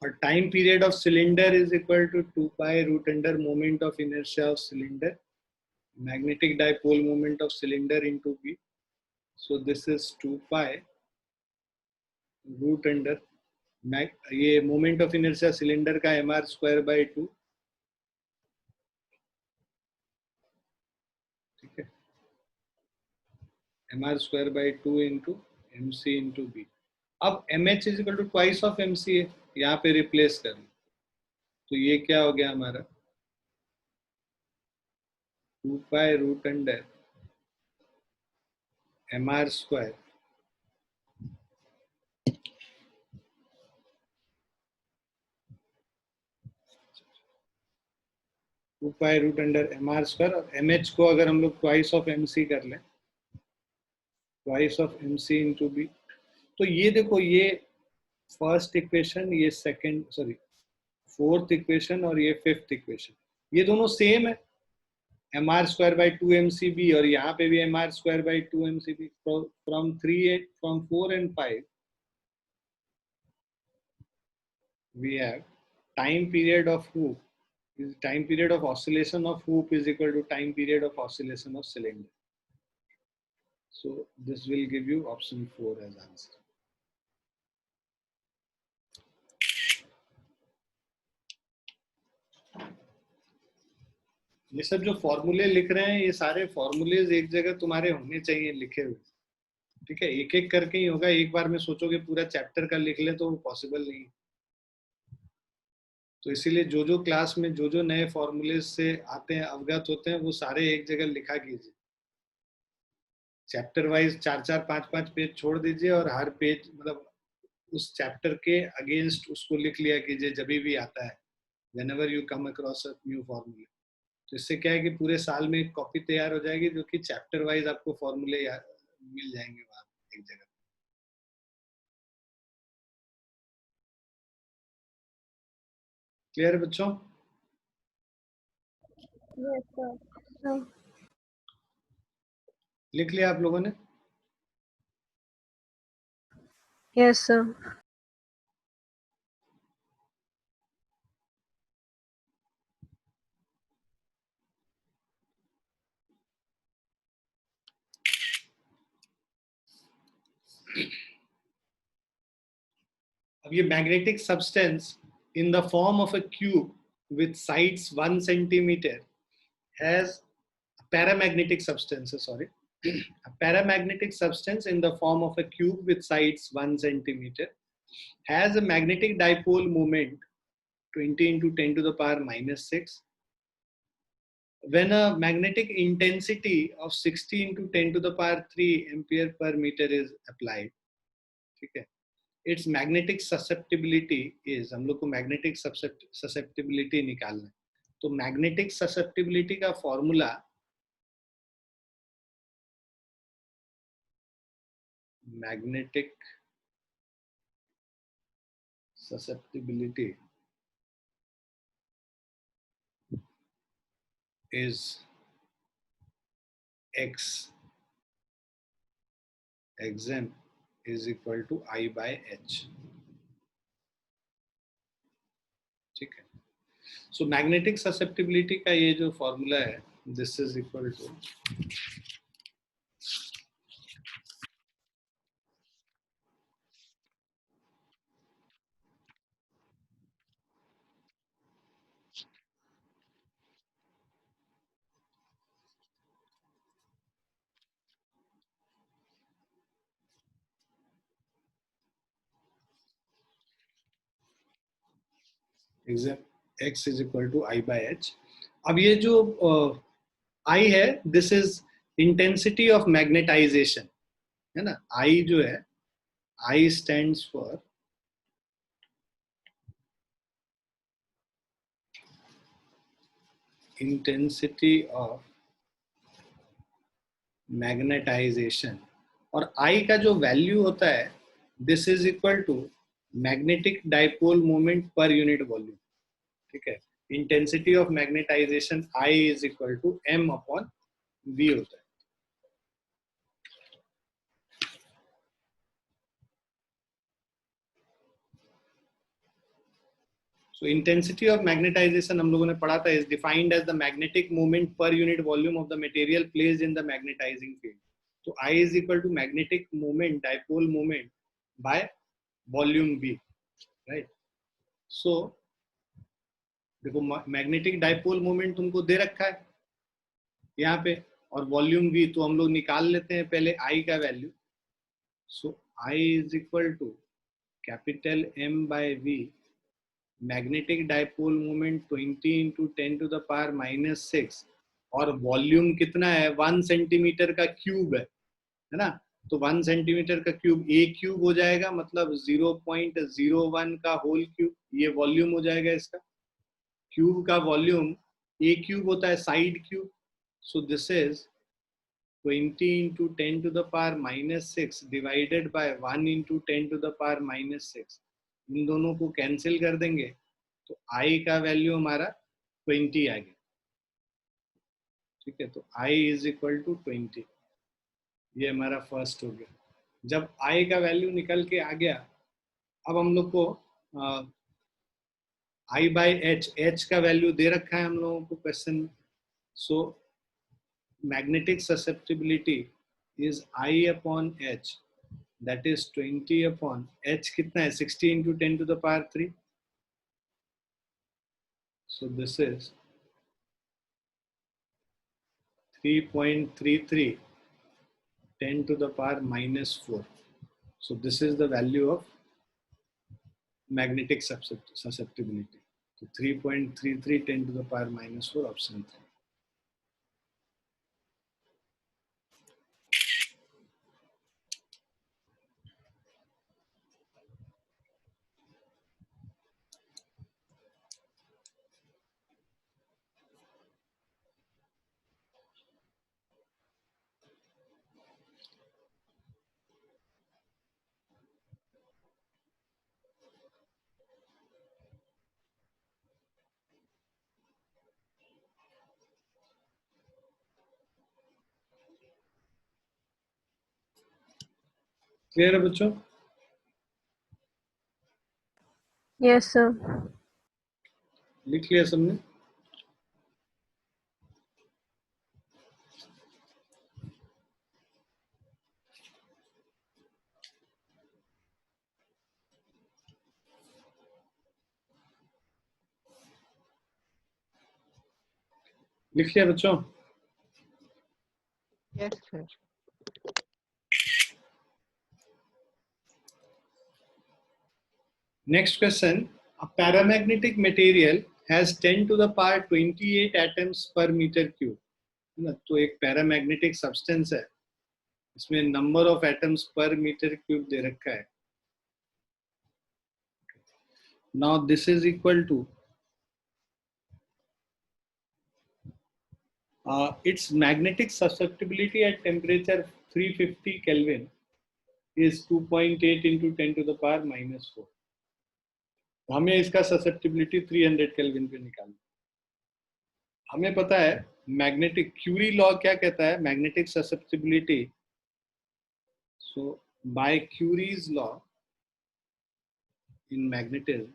और time period of cylinder is equal to 2 pi root under moment of inertia of cylinder, magnetic dipole moment of cylinder into b. So this is 2 pi root under ये moment of inertia cylinder का mr²/2, ठीक है, mr²/2 into mc into b. अब mh is equal to twice of mc है, यहाँ पे replace कर लो, तो ये क्या हो गया हमारा 2 pi root under mr², 2 pi root under mr², और mh को अगर हम लोग ट्वाइस ऑफ mc कर लें, twice of mc into b, तो ये देखो ये फर्स्ट इक्वेशन, ये सेकंड सॉरी फोर्थ इक्वेशन, और ये फिफ्थ इक्वेशन, ये दोनों सेम है, mr²/2 mcb, और यहाँ पे भी mr²/2 mcb. From 4 and 5 we have time period of hoop is time period of oscillation of hoop is equal to time period of oscillation of cylinder. So this will give you option 4 as answer. ये सब जो फॉर्मूले लिख रहे हैं, ये सारे formulas एक जगह तुम्हारे होने चाहिए लिखे हुए, ठीक है, एक एक करके ही होगा, एक बार में सोचोगे पूरा चैप्टर का लिख ले तो वो पॉसिबल नहीं. तो इसीलिए जो जो क्लास में जो जो नए फॉर्मूले से आते हैं, अवगत होते हैं, वो सारे एक जगह लिखा कीजिए, चैप्टर वाइज 4-4 5-5 पेज छोड़ दीजिए, और हर पेज मतलब उस चैप्टर के अगेंस्ट उसको लिख लिया कीजिए जब भी आता है, whenever you come across a new formula. तो इससे क्या है कि पूरे साल में एक कॉपी तैयार हो जाएगी, जो कि चैप्टर वाइज आपको फॉर्मूले मिल जाएंगे वहां एक जगह. क्लियर है बच्चों? Yes, sir. लिख लिया आप लोगों ने? Yes, sir. अब ये magnetic substance in the form of a cube with sides 1 centimeter has a paramagnetic substance, a paramagnetic substance in the form of a cube with sides 1 centimeter has a magnetic dipole moment 20 into 10 to the power minus 6. When a magnetic intensity of 60 into 10 to the power 3 ampere per meter is applied, ठीक है, its magnetic susceptibility is, हम लोग को magnetic susceptibility निकालना है, तो magnetic susceptibility का formula magnetic susceptibility is x xm is equal to I by h, ठीक है. सो मैग्नेटिक ससेप्टिबिलिटी का ये जो फॉर्मूला है, this is equal to x is equal to I by h. अब ये जो I है, this is intensity of magnetization, है ना. I जो है, I stands for intensity of magnetization, और I का जो वैल्यू होता है, this is equal to magnetic dipole moment per unit volume, ठीक है. Intensity of magnetization I is equal to m upon v होता है. So intensity of magnetization हम लोगों ने पढ़ा था is defined as the magnetic moment per unit volume of the material placed in the magnetizing field. So I is equal to magnetic moment, dipole moment by volume V, right? So देखो magnetic dipole moment तुमको दे रखा है यहाँ पे, और volume V तो हम लोग निकाल लेते हैं पहले I का value. So I is equal to capital M by V, magnetic dipole moment 20 into 10 to the power -6, और वॉल्यूम कितना है 1 सेंटीमीटर का क्यूब है ना. तो 1 सेंटीमीटर का क्यूब A क्यूब हो जाएगा, मतलब 0.01 का होल क्यूब, ये वॉल्यूम हो जाएगा इसका. क्यूब का वॉल्यूम A क्यूब होता है side cube. So this is 20 into 10 to the power -6 divided by 1 into 10 to the power -6. इन दोनों को कैंसिल कर देंगे तो I का वैल्यू हमारा 20 आ गया. ठीक है, तो I इज इक्वल टू 20. ये हमारा फर्स्ट हो गया. जब I का वैल्यू निकल के आ गया, अब हम लोग को I बाई H का वैल्यू दे रखा है हम लोगों को क्वेश्चन में. सो magnetic susceptibility is I upon H, that is 20 upon H कितना है 60 into 10 to the power 3. So this is 3.33 10 to the power -4. So this is the value of magnetic susceptibility. So 3.33 10 to the power -4, option 3. Clear है बच्चों? Yes, sir. लिख लिया सबने? लिख लिया बच्चों? Yes, sir. Next question. A paramagnetic material has 10 to the power 28 atoms per meter cube. तो एक पैरामैग्नेटिक सब्सटेंस है, इसमें number of atoms per metre cube दे रखा है. Now this is equal to its magnetic susceptibility at temperature 350 Kelvin is 2.8 into 10 to the power -4. हमें इसका susceptibility 300 kelvin पे निकालना. हमें पता है मैग्नेटिक क्यूरी लॉ क्या कहता है, magnetic susceptibility. So by Curie's law in magnetism,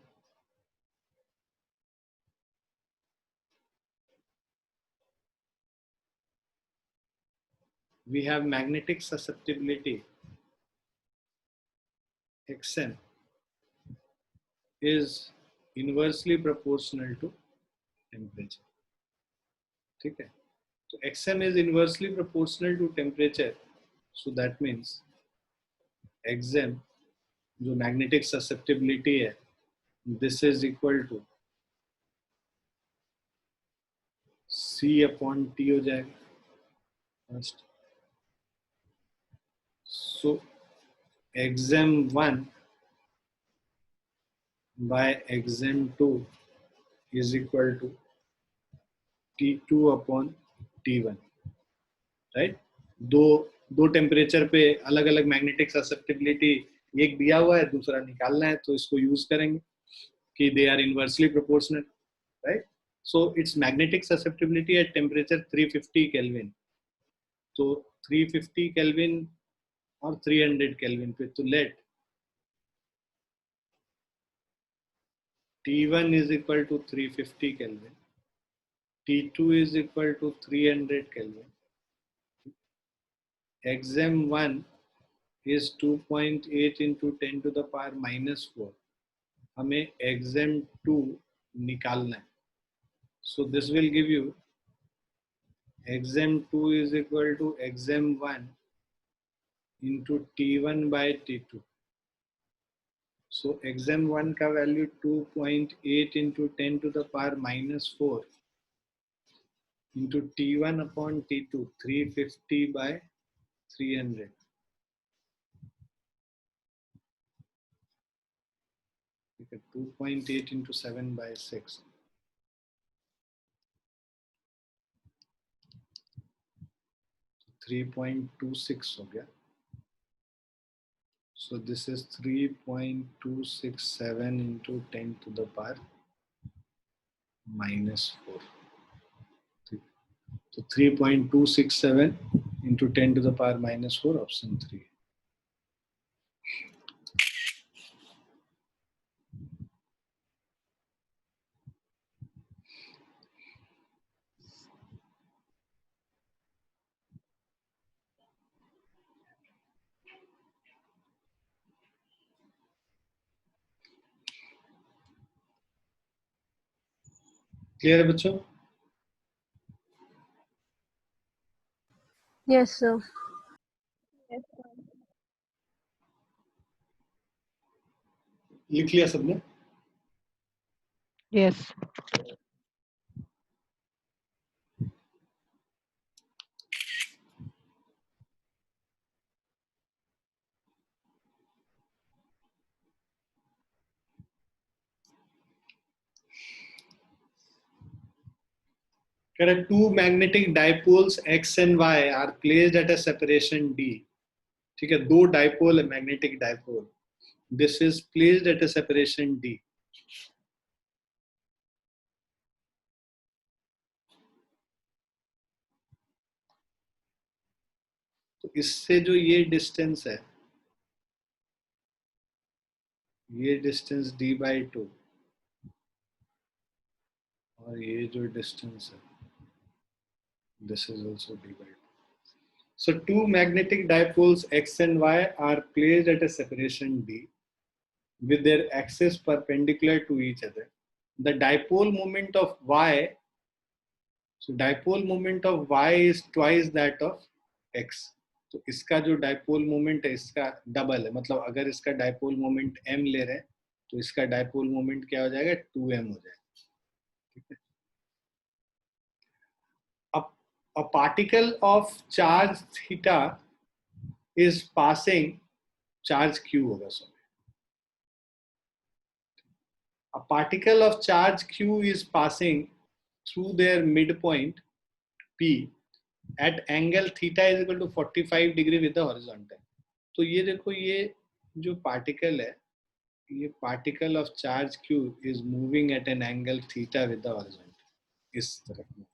we have magnetic susceptibility Xm is inversely proportional to temperature. ठीक है, तो Xm is inversely proportional to temperature, so that means Xm जो magnetic susceptibility है, this is equal to C upon T हो जाएगा first. So Xm1 by Xm2 is equal to T2 upon T1, right. दो temperature पे अलग अलग magnetic susceptibility एक दिया हुआ है, दूसरा निकालना है, तो इसको यूज करेंगे कि they are inversely proportional, right. So it's magnetic susceptibility at temperature 350 kelvin. तो 350 केल्विन और 300 केल्विन पे, तो let T1 is equal to 350 Kelvin. T2 is equal to 300 Kelvin. Exam1 is 2.8 into 10 to the power minus 4. हमें exam2 निकालना है. So this will give you exam2 is equal to exam1 into T1 by T2. So exam1 का value 2.8 into 10 to the power minus 4 into T1 upon T2, 350 by 300. Okay, 2.8 into 7 by 6. So 3.26 हो गया. So this is 3.267 into 10 to the power minus 4. So 3.267 into 10 to the power minus 4, option 3. Clear है बच्चों? Yes, sir. लिख लिया सबने? Yes. Correct. Two magnetic dipoles X and Y are placed at a separation D. ठीक है, दो dipole है, magnetic dipole. This is placed at a separation D. तो इससे जो ये डिस्टेंस है, ये डिस्टेंस D by 2 और ये जो डिस्टेंस है, this is also D by 2. So two magnetic dipoles X and Y are placed at a separation D with their axes perpendicular to each other. The dipole moment of Y, so dipole moment of Y is twice that of X. तो इसका जो dipole moment है इसका double है, मतलब अगर इसका dipole moment m ले रहे हैं तो इसका डाइपोल मोमेंट क्या हो जाएगा, 2m हो जाएगा. ठीक है. A particle of charge theta is passing, charge q होगा, sorry. A particle of charge q is passing through their midpoint P at angle theta is equal to 45 degree with the horizontal. तो ये देखो, ये जो particle है, ये particle of charge q is moving at an angle theta with the horizontal. इस तरफ में.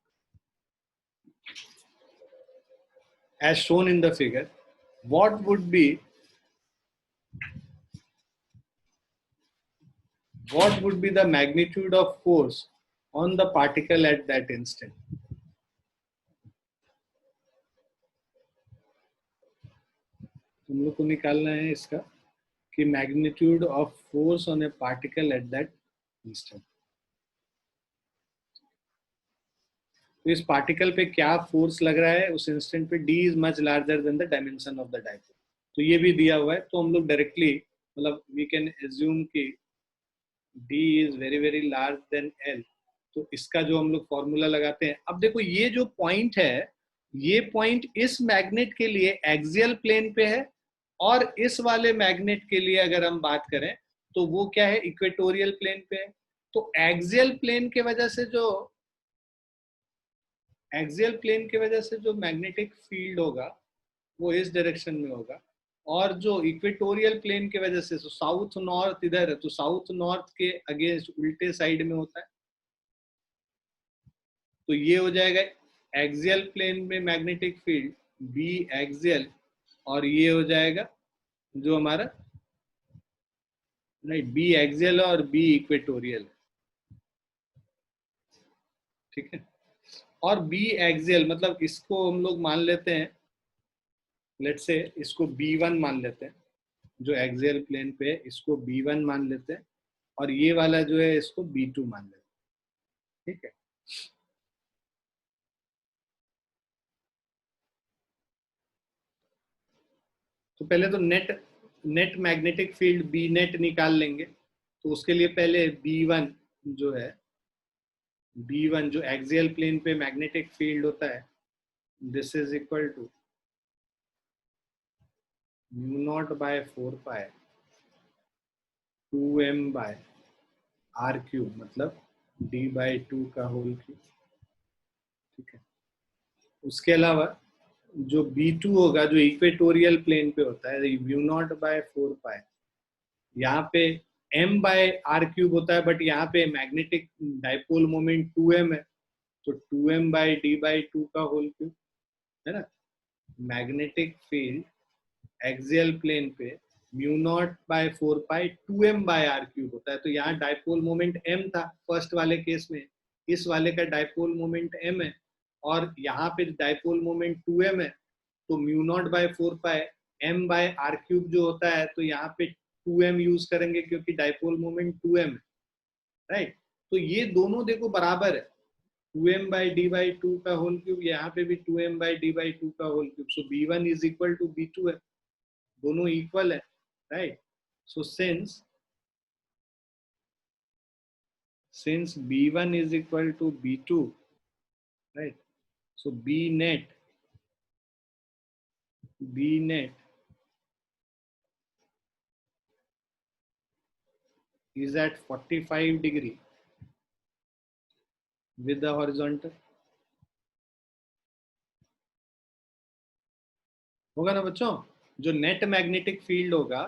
As shown in the figure, what would be the magnitude of force on the particle at that instant? तुम लोग को निकालना है इसका कि magnitude of force on a particle at that instant. तो इस पार्टिकल पे क्या फोर्स लग रहा है उस इंस्टेंट पे, D is much larger than the dimension of the dipole. तो ये भी दिया हुआ है, तो हम लोग डायरेक्टली मतलब we can assume कि D is very very large than L. तो इसका जो हम लोग फॉर्मूला लगाते हैं, अब देखो ये जो पॉइंट है, ये पॉइंट इस मैग्नेट के लिए एक्सियल प्लेन पे है, और इस वाले मैग्नेट के लिए अगर हम बात करें तो वो क्या है, इक्वेटोरियल प्लेन पे है. तो एक्सियल प्लेन की वजह से जो मैग्नेटिक फील्ड होगा वो इस डायरेक्शन में होगा, और जो इक्वेटोरियल प्लेन की वजह से साउथ नॉर्थ इधर है, तो साउथ नॉर्थ के अगेंस्ट उल्टे साइड में होता है. तो ये हो जाएगा एक्सियल प्लेन में मैग्नेटिक फील्ड बी एक्सियल, और ये हो जाएगा जो हमारा राइट बी एक्सियल और बी इक्वेटोरियल. ठीक है। और बी एक्सियल मतलब इसको हम लोग मान लेते हैं, लेट्स से इसको B1 मान लेते हैं, जो एक्सियल प्लेन पे है इसको B1 मान लेते हैं, और ये वाला जो है इसको B2 मान लेते हैं। ठीक है। तो पहले तो net magnetic field B net निकाल लेंगे। तो उसके लिए पहले B1 जो है, B1 जो एक्सियल प्लेन पे मैग्नेटिक फील्ड होता है, this is equal to mu naught by 4 pi 2m by R cube, मतलब D/2 का होल क्यूब। ठीक है। उसके अलावा जो B2 होगा जो इक्वेटोरियल प्लेन पे होता है, म्यू नॉट बाय 4 पाई, यहाँ पे m बाय आर क्यूब होता है, बट यहाँ पे मैग्नेटिक डाइपोल मोमेंट 2m है, तो 2m बाय D/2 का होल क्यूब है ना। मैग्नेटिक फील्ड एक्सियल प्लेन पे mu naught by 4 pi 2m by R cube होता है। तो यहाँ डाइपोल मोमेंट m था फर्स्ट वाले केस में, इस वाले का डाइपोल मोमेंट m है, और यहाँ पे डाइपोल मोमेंट 2m है, तो mu naught by 4 pi m by R cube जो होता है, तो यहाँ पे 2m यूज करेंगे क्योंकि डाइपोल मोमेंट 2m है, राइट। तो ये दोनों देखो बराबर है, 2m बाई D/2 का होल क्यूब, यहाँ पे भी 2m बाई D/2 का whole cube, so B1 is equal to B2 है, दोनों इक्वल है, right. So since B1 is equal to B2, right, so B net is at 45 degree with the horizontal, होगा ना बच्चों। जो नेट मैग्नेटिक फील्ड होगा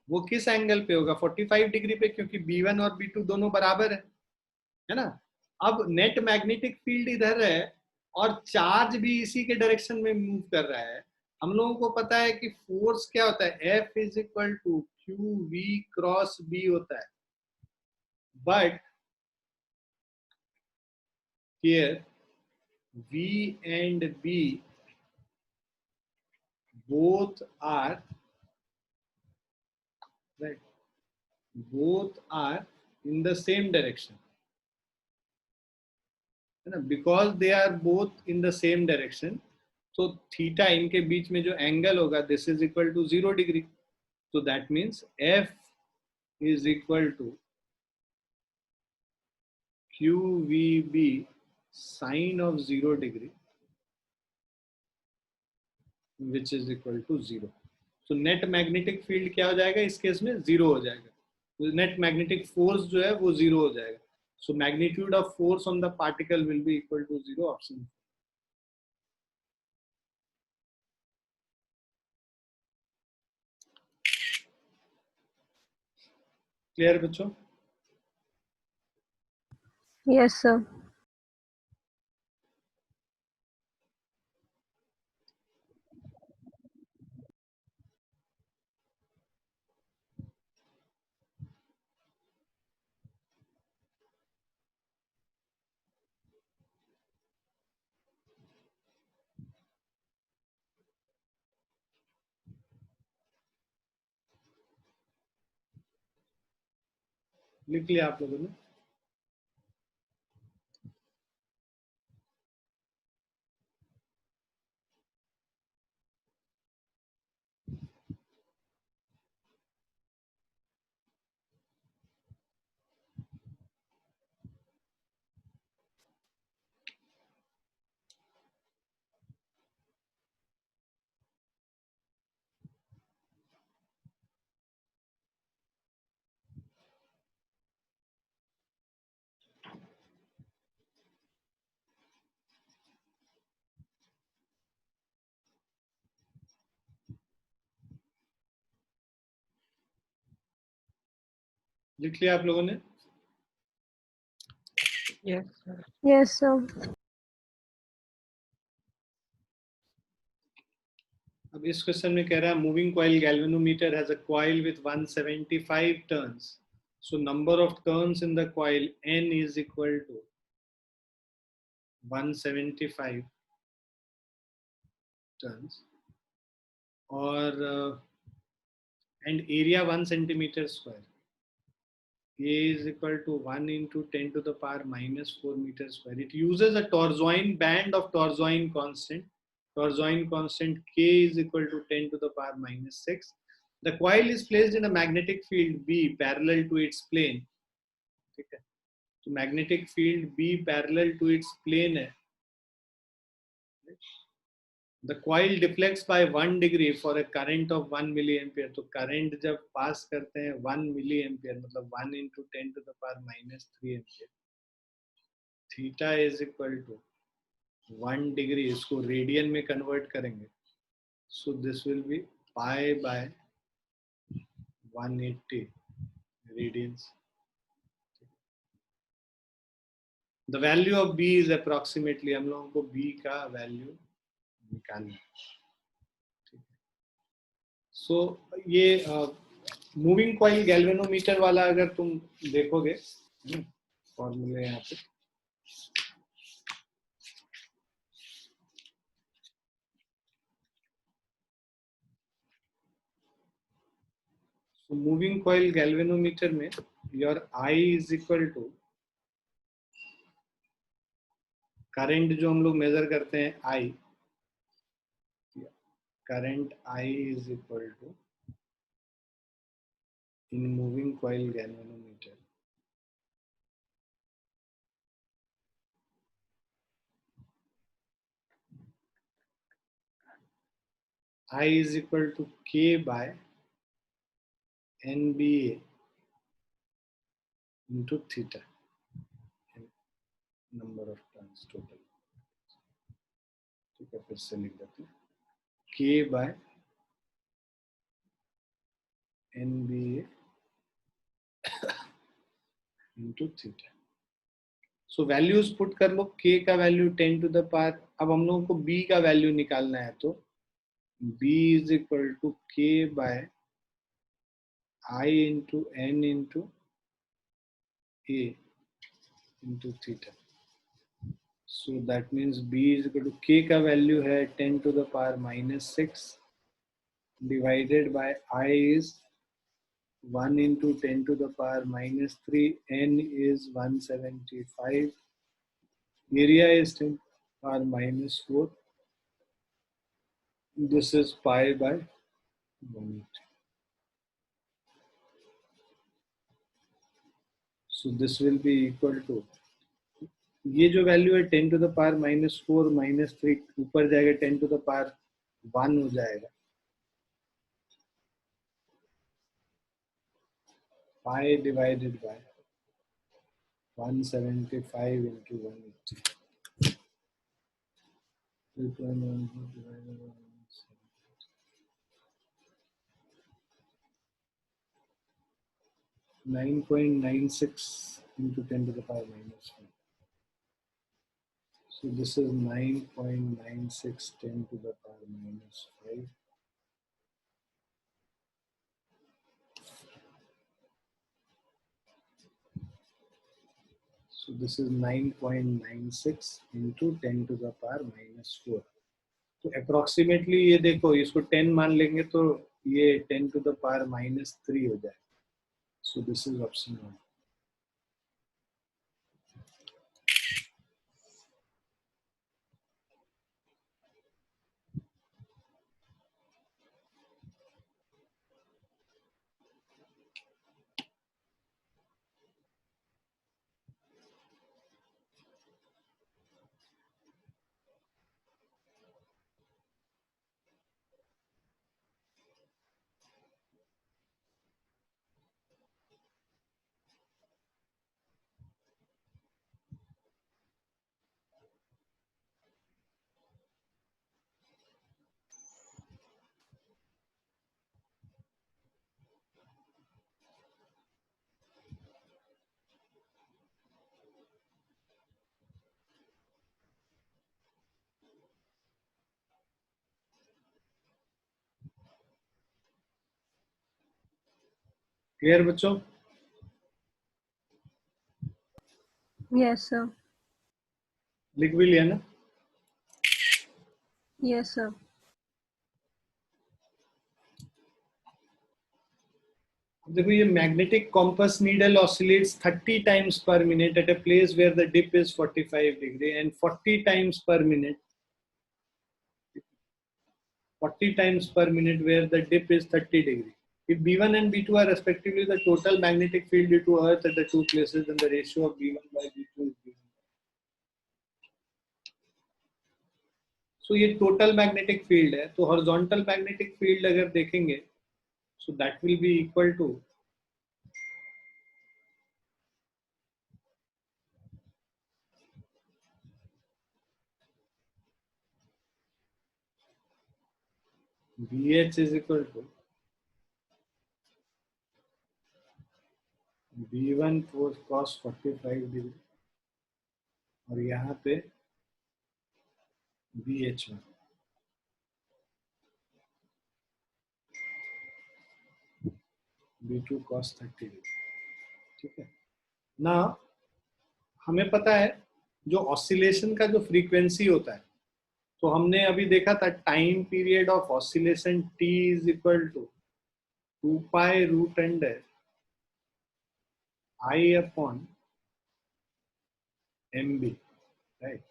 वो किस एंगल पे होगा, 45 डिग्री पे, क्योंकि B1 और B2 दोनों बराबर है ना। अब नेट मैग्नेटिक फील्ड इधर है और चार्ज भी इसी के डायरेक्शन में मूव कर रहा है। हम लोगों को पता है कि फोर्स क्या होता है, F is equal to QV cross B होता है, but here V and B both are right, both are in the same direction, है ना, because they are both in the same direction. तो थीटा इनके बीच में जो एंगल होगा this is equal to 0 degree, so that means F is equal to QVB sine of 0 degree, which is equal to 0. So net magnetic field क्या हो जाएगा इस केस में, 0 हो जाएगा। तो net magnetic force जो है वो 0 हो जाएगा। So magnitude of force on the particle will be equal to 0, option। Clear बच्चों? Yes, sir. लिख लिया आप लोगों ने? लिख लिया आप लोगों ने? Yes, sir. Yes, sir. अब इस क्वेश्चन में कह रहा है moving coil galvanometer has a coil with 175 turns, so number of turns in the coil n is equal to 175 tons और and area 1 centimeter square. A is equal to 1 into 10 to the power minus 4 meters square. It uses a torsion band of torsion constant. Torsion constant K is equal to 10 to the power minus 6. The coil is placed in a magnetic field B parallel to its plane. Okay. So magnetic field B parallel to its plane है. The coil deflects by 1 degree for a current of 1 milliampere. तो current जब pass करते हैं 1 milliampere मतलब 1 into 10 to the power minus 3 ampere. Theta is equal to 1 degree. इसको radian में convert करेंगे. So this will be pi by 180 radians. The value of B is approximately हम लोगों को B का value निकालना है. सो ये मूविंग कॉइल गैल्वेनोमीटर वाला अगर तुम देखोगे फॉर्मूले यहाँ पे मूविंग कॉइल गैल्वेनोमीटर में your I is equal to current जो हम लोग मेजर करते हैं I current I is equal to in moving coil galvanometer I is equal to K by NBA into theta number of turns total. ठीक है फिर से लिख देते हैं K by NBA into theta. So values put कर लो K का value 10 to the power. अब हम लोगों को B का वैल्यू निकालना है तो B is equal to K by I into N into A into theta. So that means B is equal to K का वैल्यू है 10 to the power minus 6 divided by I is 1 into 10 to the power minus 3. N is 175. Area is 10 to the power minus 4. This is pi by 180. So this will be equal to ये जो value है 10 to the power minus 4 minus 3 ऊपर जाएगा 10 to the power 1 हो जाएगा pi divided by 175 into 180. 9.96 into 10 to the power minus 1. So this is 9.96 10 to the power minus 5. So this is 9.96 into 10 to the power minus 4. तो approximately ये देखो इसको 10 मान लेंगे तो ये 10 to the power minus 3 हो जाए. So this is option 1. Clear बच्चों? Yes, sir. लिख भी लिया ना? Yes, sir. देखो ये magnetic compass needle oscillates 30 times per minute at a place where the dip is 45 degree and 40 times per minute 40 times per minute where the dip is 30 degree. If B1 and B2 are respectively the total magnetic field due to Earth at the two places, then the ratio of B1 by B2 is given. So ये total magnetic field है, तो horizontal magnetic field अगर देखेंगे, so that will be equal to BH is equal to B1 for cos 45 degree और यहाँ पे BH1 B2 cos 30 degree. ठीक है ना? हमें पता है जो ऑसिलेशन का जो फ्रीक्वेंसी होता है, तो हमने अभी देखा था time period of oscillation t is equal to 2 pi root under I upon mb, right?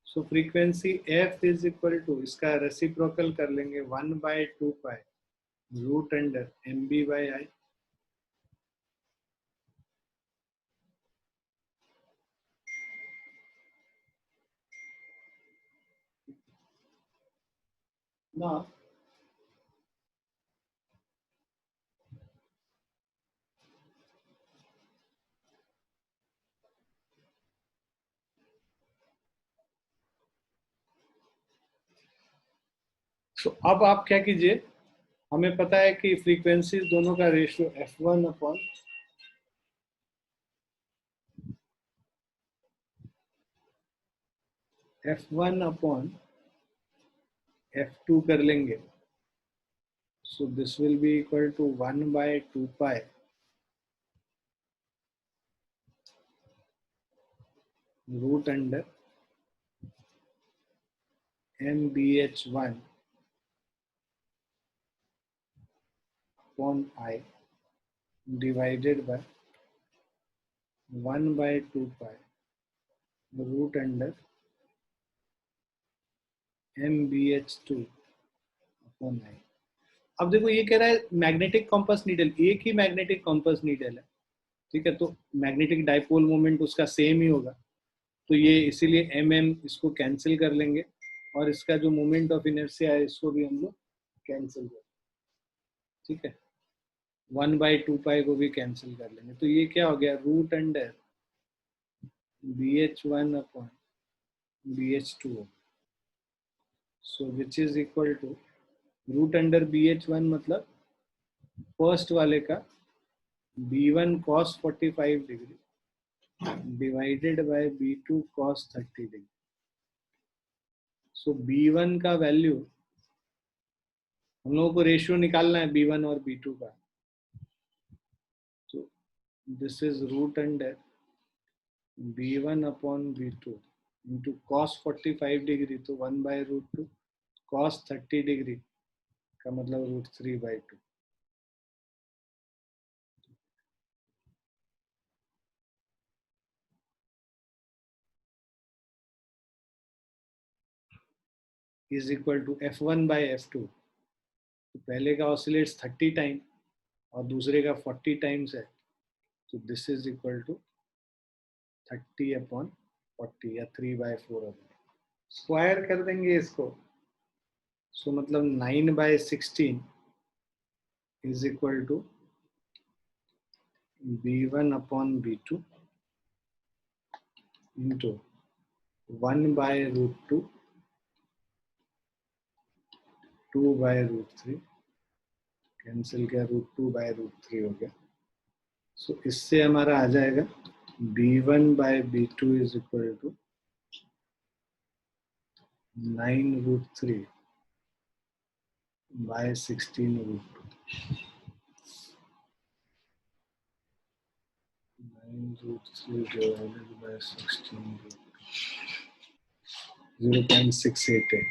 So frequency f is equal to, इसका रेसिप्रोकल कर लेंगे 1 by 2 pi root under mb by I. ना so, अब आप क्या कीजिए, हमें पता है कि फ्रीक्वेंसीज दोनों का ratio f1 upon f1 upon f2 कर लेंगे. So this will be equal to 1 by 2 pi root under mbh1 upon I divided by 1 by 2 pi root under mbh2 upon I. अब देखो ये कह रहा है मैग्नेटिक कॉम्पस नीडल, एक ही magnetic compass needle है, ठीक है, तो मैग्नेटिक डाइपोल मोमेंट उसका सेम ही होगा, तो ये इसीलिए mm इसको कैंसिल कर लेंगे और इसका जो मोमेंट ऑफ इनर्शिया है इसको भी हम लोग कैंसिल कर, ठीक है, 1 बाई 2 पाई को भी कैंसिल कर लेंगे, तो ये क्या हो गया root under BH1 upon BH2, so which is equal to root under BH1 मतलब फर्स्ट वाले का B1 cos 45 degree divided by B2 cos 30 degree. So B1 का वैल्यू हम लोगों को रेशियो निकालना है B1 और B2 का, तो this is root under B1 upon B2 into cos 45 degree, तो 1 बाय रूट 2 cos 30 डिग्री का मतलब root 3 by 2. Is equal to f1 by f2. तो पहले का ऑसिलेट्स 30 टाइम और दूसरे का 40 टाइम्स है, तो this is equal to 30 upon 40 या 3 बाई 4 स्क्वायर कर देंगे इसको, सो मतलब 9 by 16 is equal to B1 upon B2 into 1 by root 2 2 by root 3 cancel किया, रूट 2 बाय रूट 3 हो गया, सो इससे हमारा आ जाएगा B1 by B2 is equal to 9 root 3 by 16 root 2. 9 root 3 divided by 16 root 2. 0.688.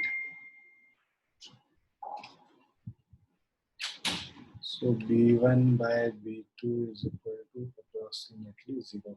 So B1 by B2 is equal to approximately 0.3.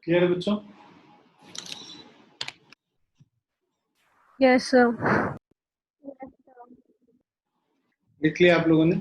Clear है बच्चों? Yes, sir. लिख लिया आप लोगों ने?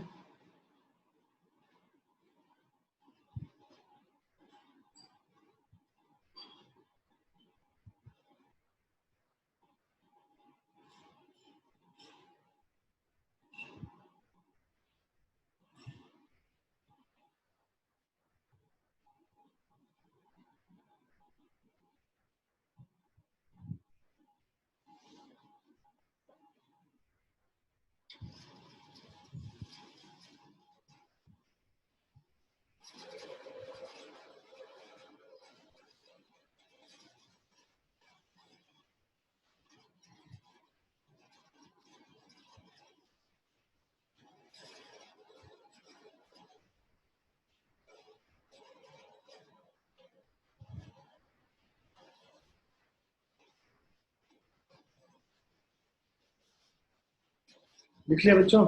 लिख लिया बच्चों?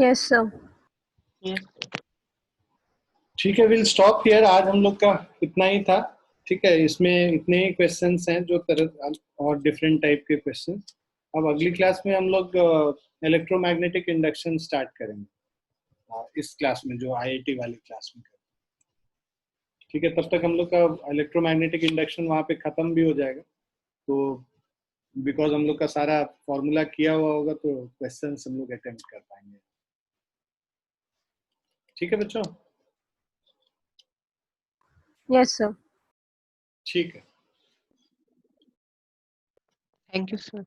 Yes, sir. Yes. ठीक है, विल स्टॉप हियर। आज हम लोग का इतना ही था। ठीक है, इसमें इतने ही क्वेश्चंस हैं जो तरह और डिफरेंट टाइप के क्वेश्चन। अब अगली क्लास में हम लोग इलेक्ट्रोमैग्नेटिक इंडक्शन स्टार्ट करेंगे, इस क्लास में जो आईआईटी वाली क्लास में करेंगे। ठीक है, तब तक हम लोग का इलेक्ट्रोमैग्नेटिक इंडक्शन वहाँ पे खत्म भी हो जाएगा। तो बिकॉज हम लोग का सारा फॉर्मूला किया हुआ होगा तो क्वेश्चन हम लोग अटेम्प्ट कर पाएंगे। ठीक है बच्चों? Yes, sir. ठीक है। Thank you, sir.